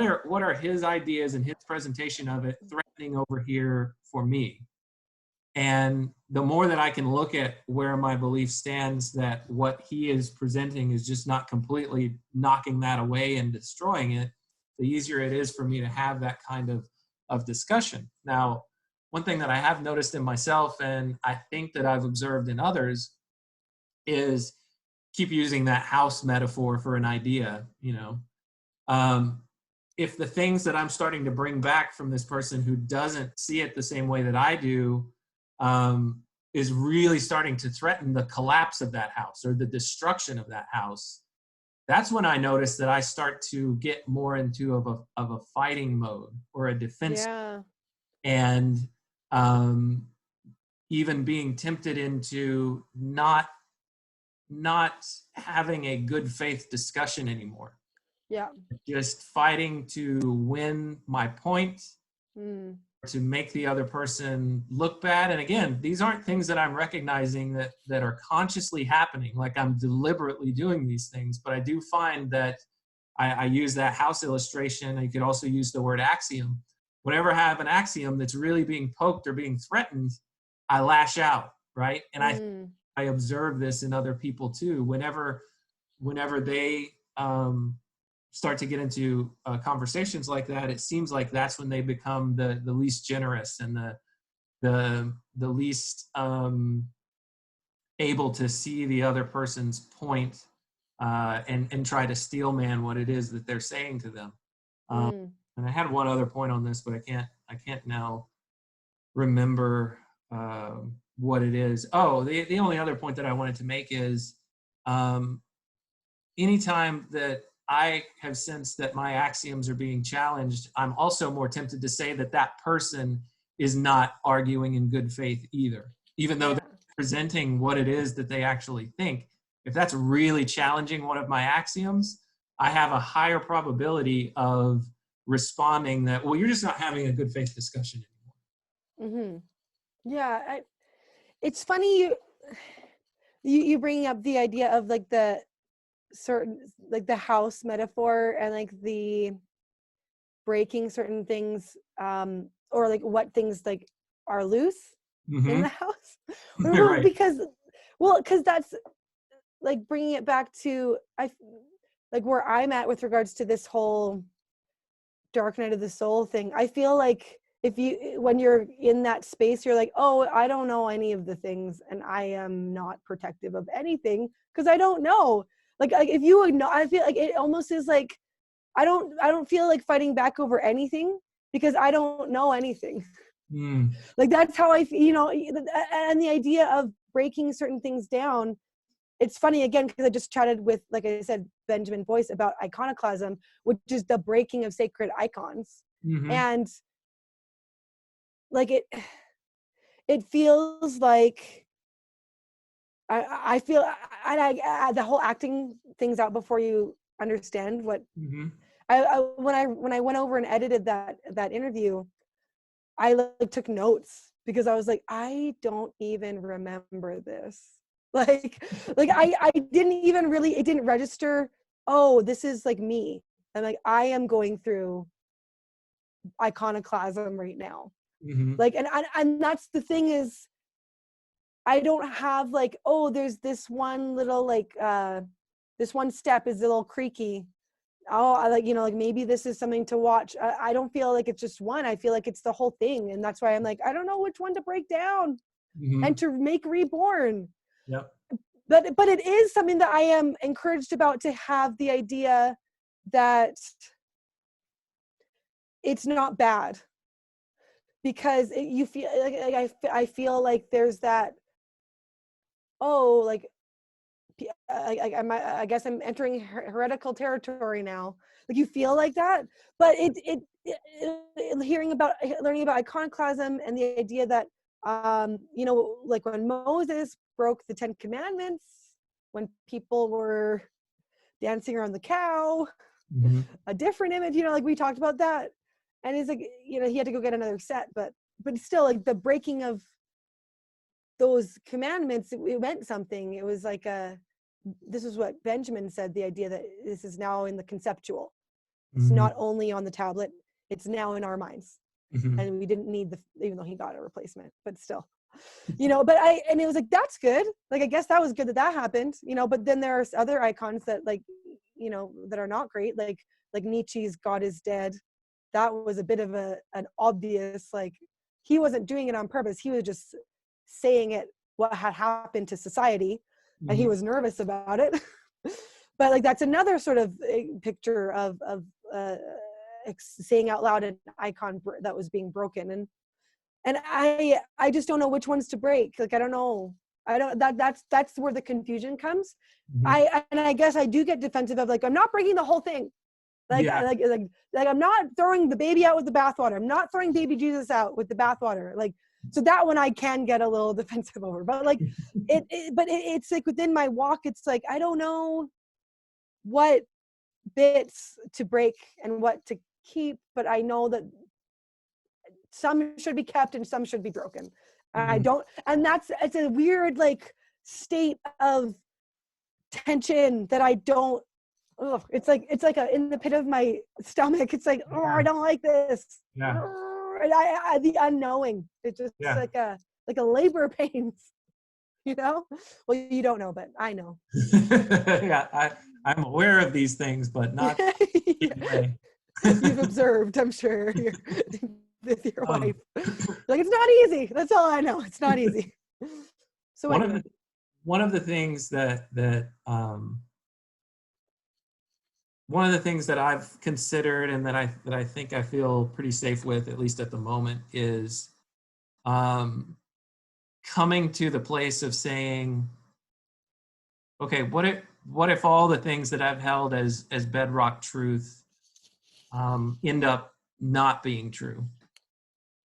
are his ideas and his presentation of it threatening over here for me? And the more that I can look at where my belief stands, that what he is presenting is just not completely knocking that away and destroying it, the easier it is for me to have that kind of of discussion. Now, one thing that I have noticed in myself, and I think that I've observed in others, is keep using that house metaphor for an idea. If the things that I'm starting to bring back from this person who doesn't see it the same way that I do, is really starting to threaten the collapse of that house or the destruction of that house, that's when I notice that I start to get more into of a fighting mode or a defense. Yeah. And even being tempted into not having a good faith discussion anymore. Yeah. Just fighting to win my point, Mm. to make the other person look bad. And again, these aren't things that I'm recognizing that are consciously happening, like I'm deliberately doing these things. But I do find that I use that house illustration. You could also use the word axiom. Whenever I have an axiom that's really being poked or being threatened, I lash out, right? And I observe this in other people too. Whenever they start to get into conversations like that, it seems like that's when they become the least generous and the least able to see the other person's point and try to steel man what it is that they're saying to them. And I had one other point on this, but I can't now remember what it is. Oh, the only other point that I wanted to make is anytime that I have sensed that my axioms are being challenged, I'm also more tempted to say that that person is not arguing in good faith either, even though they're presenting what it is that they actually think. If that's really challenging one of my axioms, I have a higher probability of responding that, well, you're just not having a good faith discussion anymore. Mm-hmm. Yeah. It's funny you bringing up the idea of like the certain, like the house metaphor and like the breaking certain things, or like what things like are loose in the house. Right. because that's like bringing it back to like where I'm at with regards to this whole dark night of the soul thing. I feel like when you're in that space, you're like, oh, I don't know any of the things and I am not protective of anything because I don't know. Like if you ignore, I feel like it almost is like I don't feel like fighting back over anything because I don't know anything. Like that's how and the idea of breaking certain things down. It's funny again because I just chatted with, like I said, Benjamin Boyce about iconoclasm, which is the breaking of sacred icons. And like it feels like I feel I the whole acting things out before you understand what when I went over and edited that interview, I like took notes because I was like, I don't even remember this. Like I didn't even really, it didn't register, oh, this is like me. And like I am going through iconoclasm right now. Like and that's the thing is I don't have like, oh, there's this one little like this one step is a little creaky. Oh, I like, like maybe this is something to watch. I don't feel like it's just one. I feel like it's the whole thing. And that's why I'm like, I don't know which one to break down and to make reborn. Yep. But it is something that I am encouraged about, to have the idea that it's not bad, because you feel like I feel like there's that, oh, like I guess I'm entering heretical territory now. Like you feel like that, but learning about iconoclasm and the idea that like when Moses broke the 10 Commandments, when people were dancing around the cow, a different image, like we talked about that, and it's like he had to go get another set, but still, like the breaking of those commandments, it meant something. It was like this is what Benjamin said, the idea that this is now in the conceptual. It's not only on the tablet, it's now in our minds. And we didn't need even though he got a replacement, but still, but and it was like, that's good. Like, I guess that was good that happened, but then there's other icons that like, that are not great. Like Nietzsche's God is Dead. that was a bit of an obvious, like, he wasn't doing it on purpose. He was just saying it, what had happened to society, and he was nervous about it. But like, that's another sort of picture of saying out loud an icon that was being broken. And I just don't know which ones to break. Like, I don't know. I don't, that's where the confusion comes. I guess I do get defensive of, like, I'm not breaking the whole thing. Like, like I'm not throwing the baby out with the bathwater. I'm not throwing baby Jesus out with the bathwater. Like, so that one I can get a little defensive over. But like, it's like within my walk, it's like, I don't know what bits to break and what to keep, but I know that some should be kept and some should be broken. I don't, and it's a weird, like, state of tension that I don't. Ugh, it's like in the pit of my stomach. It's like, oh, I don't like this. And the unknowing. It's just like a labor pains. You know? Well, you don't know, but I know. I'm aware of these things, but not. You've observed, I'm sure, with your wife. Like, it's not easy. That's all I know. It's not easy. So one of the things that one of the things that I've considered and that I think I feel pretty safe with, at least at the moment, is coming to the place of saying, okay, what if all the things that I've held as bedrock truth end up not being true?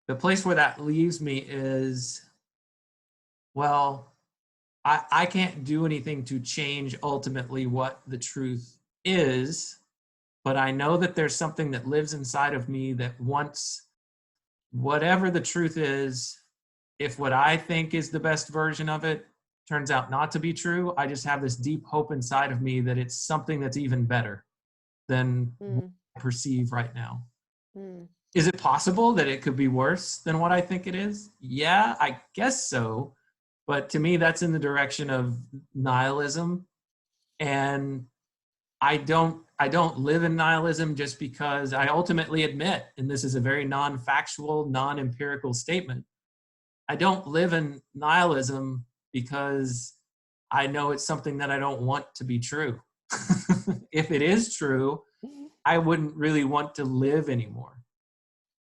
The place where that leaves me is, well, I can't do anything to change ultimately what the truth is, but I know that there's something that lives inside of me that wants whatever the truth is. If what I think is the best version of it turns out not to be true, I just have this deep hope inside of me that it's something that's even better than what I perceive right now. Is it possible that it could be worse than what I think it is? Yeah, I guess so. But to me, that's in the direction of nihilism. And I don't live in nihilism just because I ultimately admit, and this is a very non-factual, non-empirical statement, I don't live in nihilism because I know it's something that I don't want to be true. If it is true, I wouldn't really want to live anymore.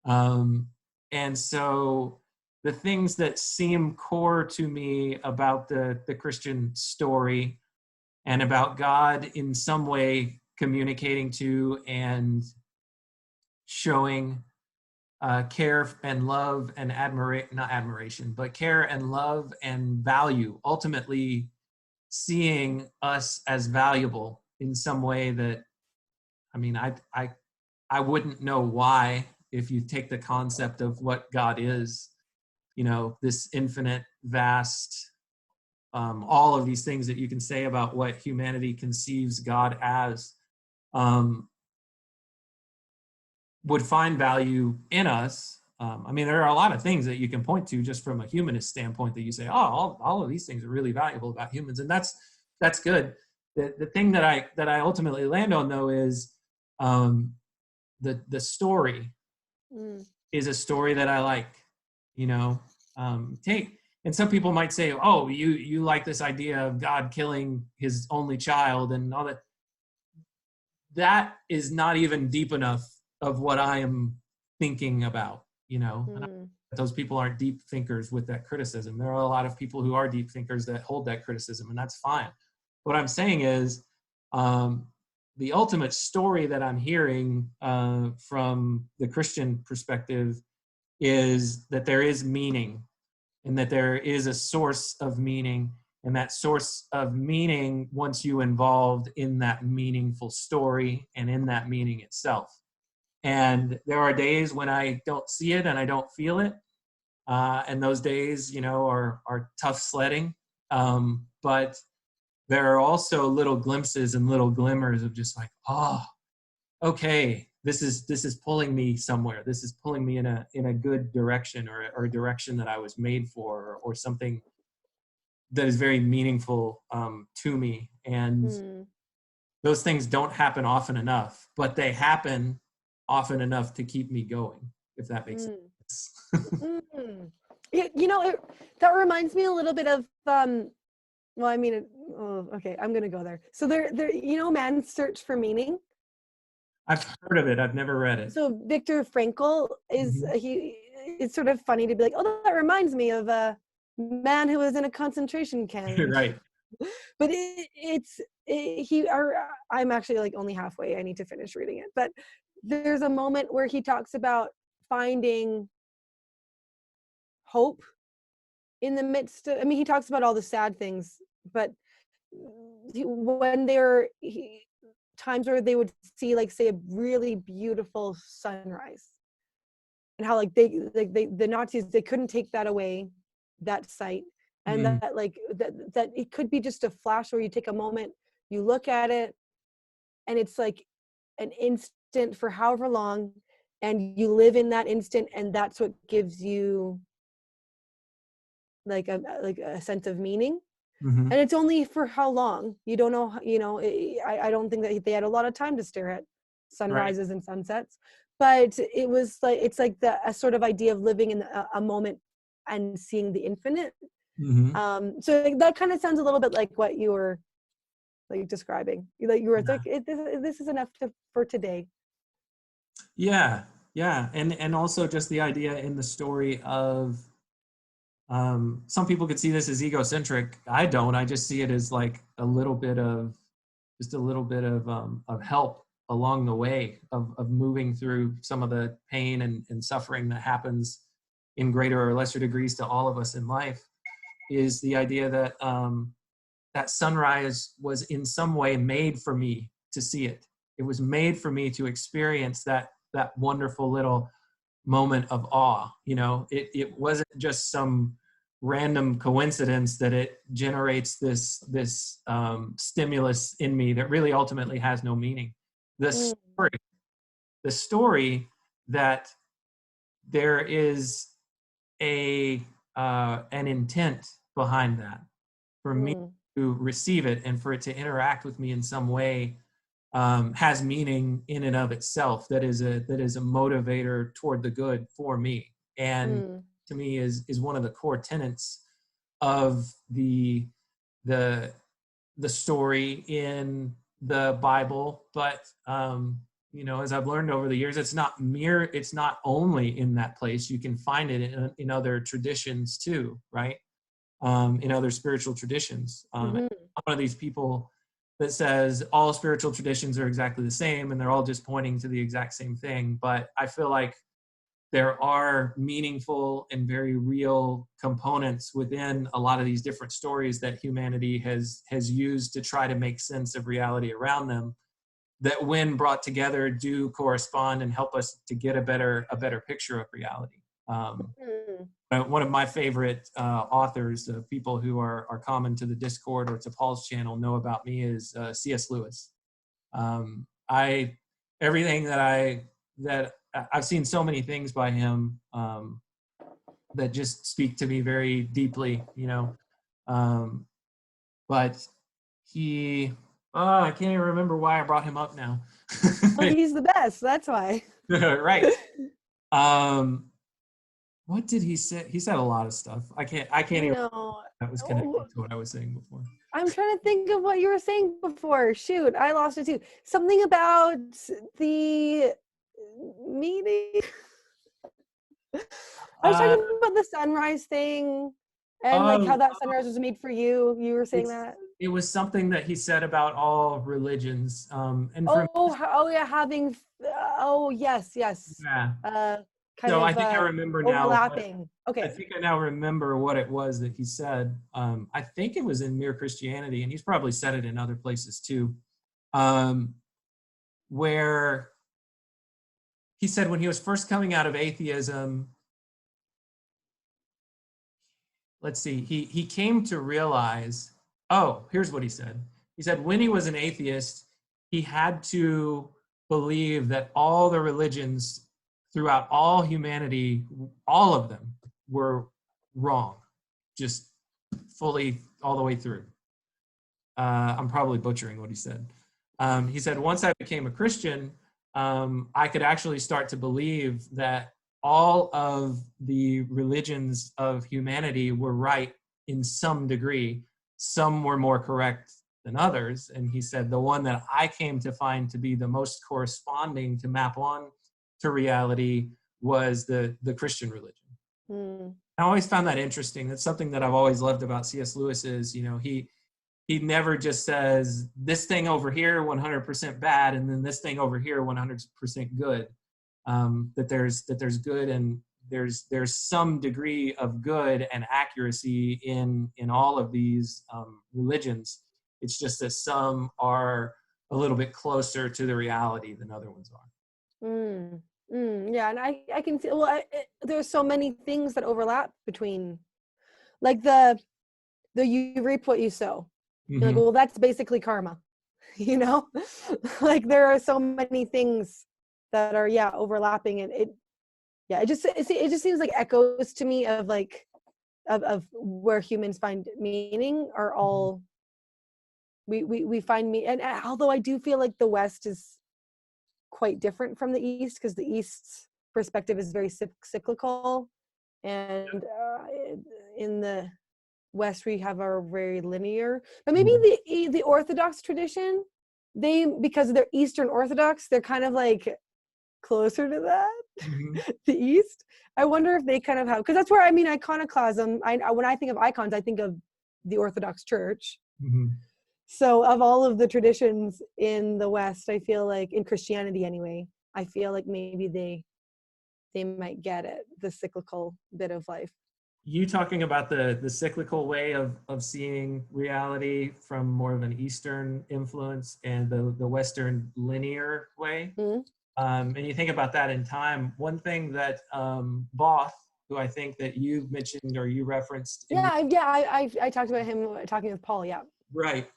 And so the things that seem core to me about the Christian story and about God in some way communicating to and showing care and love and not admiration, but care and love and value, ultimately seeing us as valuable in some way that, I mean, I wouldn't know why, if you take the concept of what God is, you know, this infinite, vast, all of these things that you can say about what humanity conceives God as, would find value in us. I mean, there are a lot of things that you can point to just from a humanist standpoint that you say, oh, all of these things are really valuable about humans, and that's good. The thing that I ultimately land on, though, is the story is a story that I like. You know, and some people might say, oh, you like this idea of God killing his only child and all that. That is not even deep enough of what I am thinking about, you know. And those people aren't deep thinkers with that criticism. There are a lot of people who are deep thinkers that hold that criticism, and that's fine. What I'm saying is, the ultimate story that I'm hearing from the Christian perspective is that there is meaning, and that there is a source of meaning, and that source of meaning wants you involved in that meaningful story and in that meaning itself. And there are days when I don't see it and I don't feel it. And those days, you know, are tough sledding. But there are also little glimpses and little glimmers of just like, oh, okay, this is pulling me somewhere. This is pulling me in a good direction, or a direction that I was made for, or something that is very meaningful to me. And those things don't happen often enough, but they happen. often enough to keep me going, if that makes sense. Mm. That reminds me a little bit of well, I mean, okay, I'm gonna go there. So Man's Search for Meaning. I've heard of it. I've never read it. So Viktor Frankl is it's sort of funny to be like, oh, that reminds me of a man who was in a concentration camp. Right. But I'm actually like only halfway. I need to finish reading it. But there's a moment where he talks about finding hope in the midst of, I mean, he talks about all the sad things, but when times where they would see, like, say, a really beautiful sunrise, and how like the Nazis, they couldn't take that away, that sight, and that like that it could be just a flash where you take a moment, you look at it, and it's like an instant for however long, and you live in that instant, and that's what gives you like a sense of meaning. And it's only for how long, you don't know, I don't think that they had a lot of time to stare at sunrises and sunsets, but it was like, it's like a sort of idea of living in a moment and seeing the infinite. So that kind of sounds a little bit like what you were like describing, like you were like, this is enough for today. Yeah, and also just the idea in the story of some people could see this as egocentric. I don't. I just see it as like a little bit of help along the way of moving through some of the pain and suffering that happens in greater or lesser degrees to all of us in life. Is the idea that that sunrise was in some way made for me to see it. It was made for me to experience that wonderful little moment of awe. It wasn't just some random coincidence that it generates this stimulus in me that really ultimately has no meaning. The story that there is an intent behind that for me to receive it and for it to interact with me in some way has meaning in and of itself. That is a motivator toward the good for me, and to me is one of the core tenets of the story in the Bible. But as I've learned over the years, it's not only in that place. You can find it in other traditions too, right? In other spiritual traditions. I'm one of these people that says all spiritual traditions are exactly the same and they're all just pointing to the exact same thing. But I feel like there are meaningful and very real components within a lot of these different stories that humanity has used to try to make sense of reality around them, that when brought together do correspond and help us to get a better picture of reality. One of my favorite authors, people who are common to the Discord or to Paul's channel know about me, is C.S. Lewis. Everything that I've seen so many things by him that just speak to me very deeply, but I can't even remember why I brought him up now. Well, he's the best, that's why. Right. What did he say? He said a lot of stuff. I can't even that was connected to what I was saying before. I'm trying to think of what you were saying before. Shoot, I lost it too. Something about the meeting. I was talking about the sunrise thing and like how that sunrise was made for you. You were saying that. It was something that he said about all religions. And having. Yes. Yeah. So I think I remember overlapping. Okay. I think I now remember what it was that he said. I think it was in Mere Christianity, and he's probably said it in other places too, where he said when he was first coming out of atheism, let's see, he came to realize, here's what he said. He said when he was an atheist, he had to believe that all the religions throughout all humanity, all of them were wrong, just fully all the way through. I'm probably butchering what he said. He said, once I became a Christian, I could actually start to believe that all of the religions of humanity were right in some degree. Some were more correct than others. And he said the one that I came to find to be the most corresponding to map on to reality was the Christian religion. Mm. I always found that interesting. That's something that I've always loved about C.S. Lewis is, he never just says this thing over here 100% bad and then this thing over here 100% good. That there's good and there's some degree of good and accuracy in all of these religions. It's just that some are a little bit closer to the reality than other ones are. Yeah, and I can see. Well, there's so many things that overlap between, like the you reap what you sow. Mm-hmm. You're like, well, that's basically karma, like there are so many things that are overlapping, and it just seems like echoes to me of like of where humans find meaning are all we find me. And although I do feel like the West is quite different from the East, because the East's perspective is very cyclical, and in the West we have our very linear. But maybe the Orthodox tradition, because they're Eastern Orthodox, they're kind of like closer to that. The East, I wonder if they kind of have, because that's where iconoclasm, when I think of icons, I think of the Orthodox Church. So of all of the traditions in the West, I feel like, in Christianity anyway, I feel like maybe they might get it, the cyclical bit of life. You talking about the cyclical way of seeing reality from more of an Eastern influence and the Western linear way. And you think about that in time. One thing that Both, who I think that you mentioned or you referenced. I talked about him talking with Paul. Yeah. Right.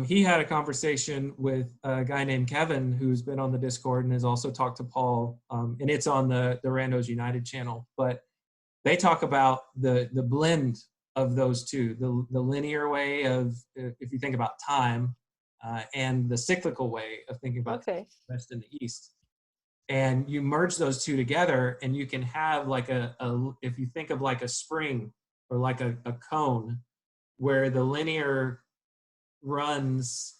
He had a conversation with a guy named Kevin, who's been on the Discord and has also talked to Paul, and it's on the Randos United channel. But they talk about the blend of those two, the linear way of, if you think about time, and the cyclical way of thinking about the West and the East. And you merge those two together, and you can have like if you think of like a spring or like a cone, where the linear runs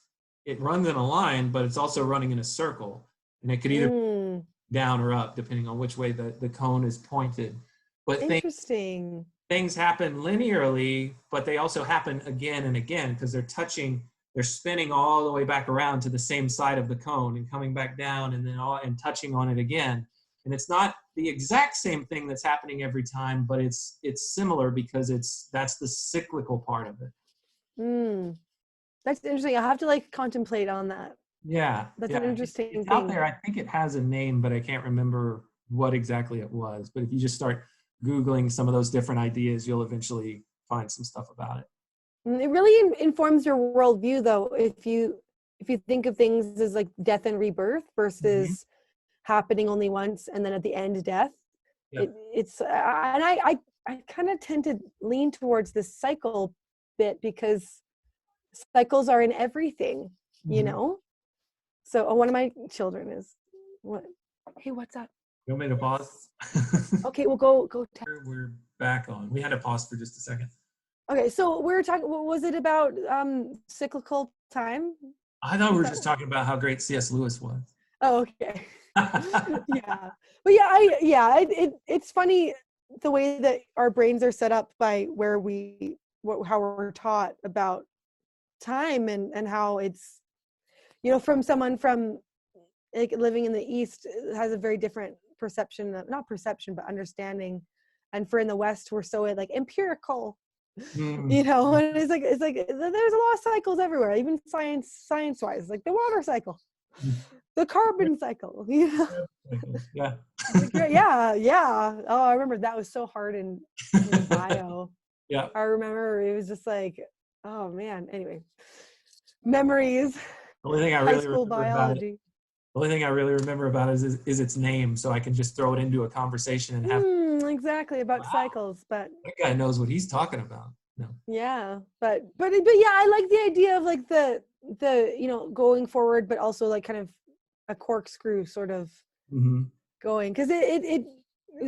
in a line, but it's also running in a circle, and it could either down or up depending on which way the cone is pointed. But interesting. Things happen linearly, but they also happen again and again, because they're spinning all the way back around to the same side of the cone and coming back down and then and touching on it again. And it's not the exact same thing that's happening every time, but it's similar, because that's the cyclical part of it. That's interesting. I'll have to like contemplate on that. Yeah. That's an interesting it's thing. Out there. I think it has a name, but I can't remember what exactly it was. But if you just start Googling some of those different ideas, you'll eventually find some stuff about it. It really informs your worldview, though, if you think of things as like death and rebirth versus happening only once and then at the end death. And I kind of tend to lean towards this cycle bit, because cycles are in everything, So one of my children is what? Hey, what's up? You want me to pause? Okay, we'll go. We're back on. We had to pause for just a second. Okay, so we were talking. What was it about? Cyclical time. I thought we were just talking about how great C.S. Lewis was. Oh, okay. Yeah, but it's funny the way that our brains are set up by how we're taught about time, and how it's, from someone from like living in the East has a very different perception of, not perception, but understanding. And for in the West, we're so like empirical, and it's like there's a lot of cycles everywhere, even science wise, like the water cycle, the carbon cycle, Yeah. Oh, I remember that was so hard in bio. Yeah. I remember it was just like, oh man. Anyway, memories. The only thing I really remember biology. The only thing I really remember about it is its name, so I can just throw it into a conversation and have exactly about cycles. But that guy knows what he's talking about. No. Yeah, but yeah, I like the idea of like the going forward, but also like kind of corkscrew sort of Mm-hmm. going, because it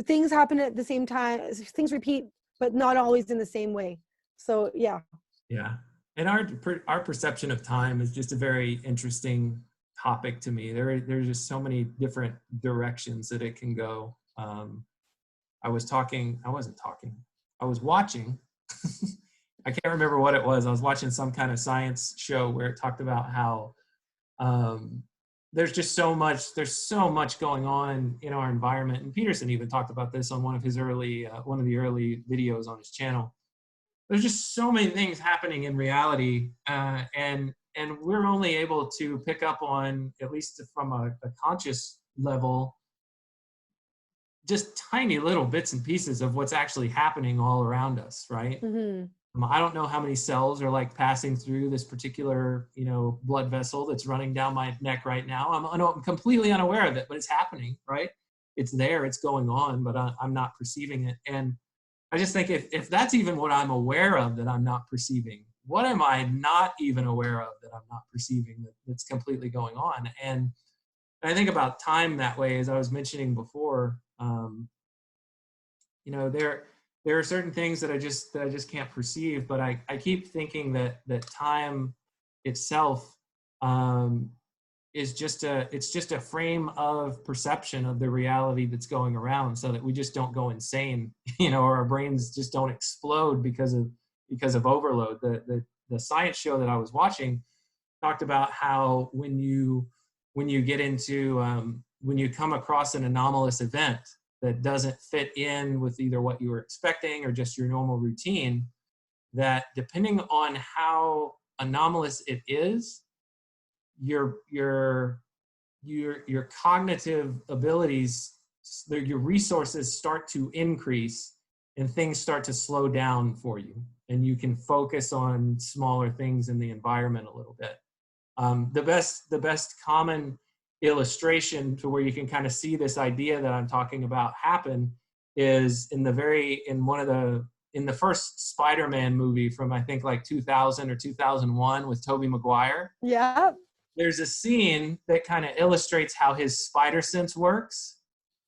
things happen at the same time, things repeat, but not always in the same way. So yeah. Yeah. And our perception of time is just a very interesting topic to me. There's just so many different directions that it can go. I was watching. I can't remember what it was. I was watching some kind of science show where it talked about how there's so much going on in our environment. And Peterson even talked about this on one of the early videos on his channel. There's just so many things happening in reality, and we're only able to pick up on, at least from a conscious level, just tiny little bits and pieces of what's actually happening all around us, right? Mm-hmm. I don't know how many cells are like passing through this particular, blood vessel that's running down my neck right now. I'm completely unaware of it, but it's happening, right? It's there, it's going on, but I'm not perceiving it. And I just think if that's even what I'm aware of that I'm not perceiving, what am I not even aware of that I'm not perceiving that's completely going on? And I think about time that way, as I was mentioning before. There are certain things that I just can't perceive, but I keep thinking that time itself is just a frame of perception of the reality that's going around, so that we just don't go insane, or our brains just don't explode because of overload. The science show that I was watching talked about how when you get into when you come across an anomalous event that doesn't fit in with either what you were expecting or just your normal routine, that depending on how anomalous it is, your cognitive abilities, your resources start to increase and things start to slow down for you, and you can focus on smaller things in the environment a little bit. The best common illustration to where you can kind of see this idea that I'm talking about happen is in the first Spider-Man movie from, I think, like 2000 or 2001 with Tobey Maguire. Yeah. There's a scene that kind of illustrates how his spider sense works,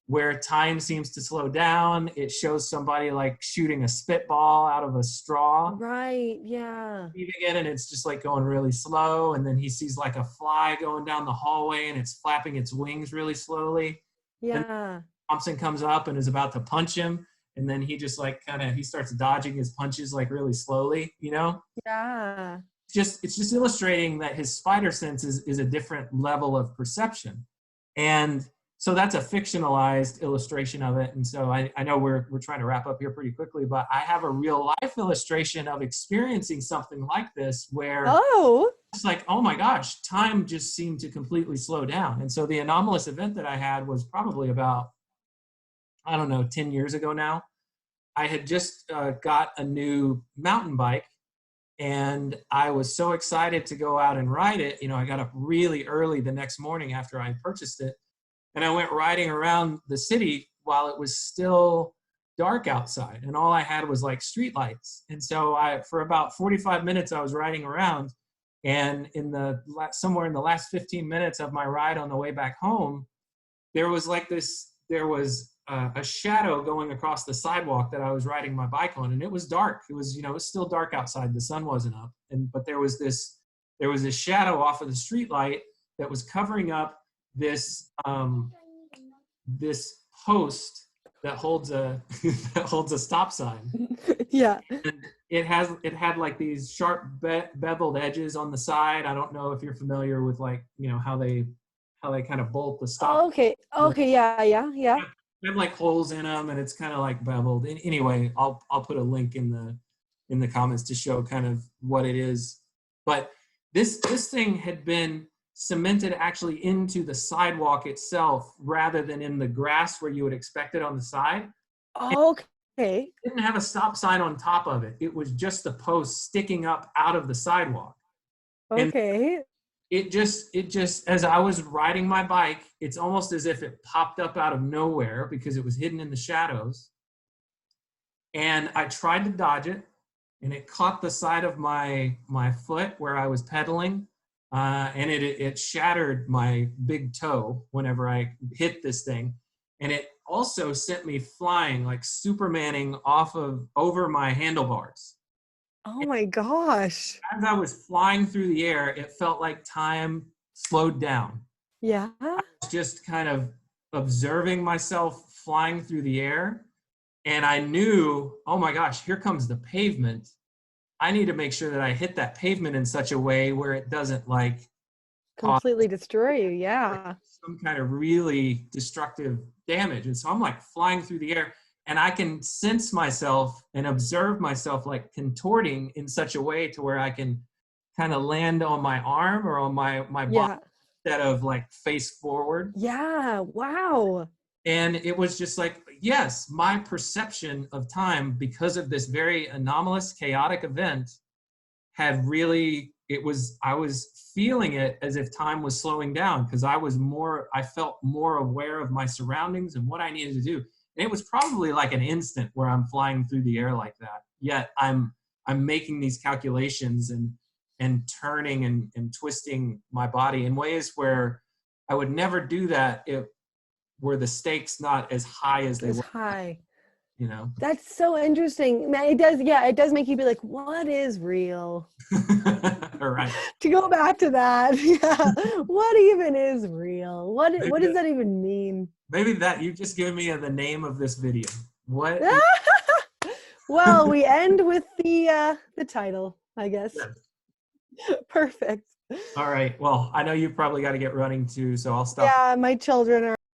where time seems to slow down. It shows somebody like shooting a spitball out of a straw. Right, yeah. And it's just like going really slow. And then he sees like a fly going down the hallway and it's flapping its wings really slowly. Yeah. Then Thompson comes up and is about to punch him. And then he just like he starts dodging his punches like really slowly, Yeah. It's just illustrating that his spider sense is a different level of perception. And so that's a fictionalized illustration of it. And so I know we're trying to wrap up here pretty quickly, but I have a real life illustration of experiencing something like this where it's like, oh my gosh, time just seemed to completely slow down. And so the anomalous event that I had was probably about, 10 years ago now. I had just got a new mountain bike, and I was so excited to go out and ride it. I got up really early the next morning after I purchased it. And I went riding around the city while it was still dark outside, and all I had was like street lights. And so for about 45 minutes, I was riding around, and somewhere in the last 15 minutes of my ride on the way back home, there was a shadow going across the sidewalk that I was riding my bike on, and it was dark. It was, it was still dark outside. The sun wasn't up, but there was this shadow off of the street light that was covering up this post that holds a stop sign. Yeah. And it had like these sharp beveled edges on the side. I don't know if you're familiar with how they kind of bolt the stop. Oh, okay. Yeah. They have like holes in them, and it's kind of like beveled. Anyway, I'll put a link in the comments to show kind of what it is. But this thing had been cemented actually into the sidewalk itself rather than in the grass where you would expect it on the side. Okay. It didn't have a stop sign on top of it. It was just the post sticking up out of the sidewalk. Okay. And it just as I was riding my bike, it's almost as if it popped up out of nowhere because it was hidden in the shadows. And I tried to dodge it, and it caught the side of my foot where I was pedaling. and it shattered my big toe whenever I hit this thing, and it also sent me flying like Supermaning over my handlebars. Oh my gosh. As I was flying through the air, it felt like time slowed down. Yeah. I was just kind of observing myself flying through the air, and I knew, oh my gosh, here comes the pavement. I need to make sure that I hit that pavement in such a way where it doesn't like cause Completely destroy you. Yeah. some kind of really destructive damage. And so I'm like flying through the air, and I can sense myself and observe myself like contorting in such a way to where I can kind of land on my arm or on my body Yeah. instead of like face forward. Yeah. Wow. And it was just like, yes, my perception of time, because of this very anomalous, chaotic event, had really, I was feeling it as if time was slowing down, because I felt more aware of my surroundings and what I needed to do. And it was probably like an instant where I'm flying through the air like that. Yet I'm making these calculations and turning and twisting my body in ways where I would never do that if were the stakes not as high as they It's were, high. you know. That's so interesting. Man, it does, yeah, it does make you be like, what is real? All right. To go back to that. Yeah. What even is real? What does that even mean? Maybe that you've just given me the name of this video. What? Well, we end with the title, I guess. Yes. Perfect. All right. Well, I know you've probably got to get running too, so I'll stop. Yeah, my children are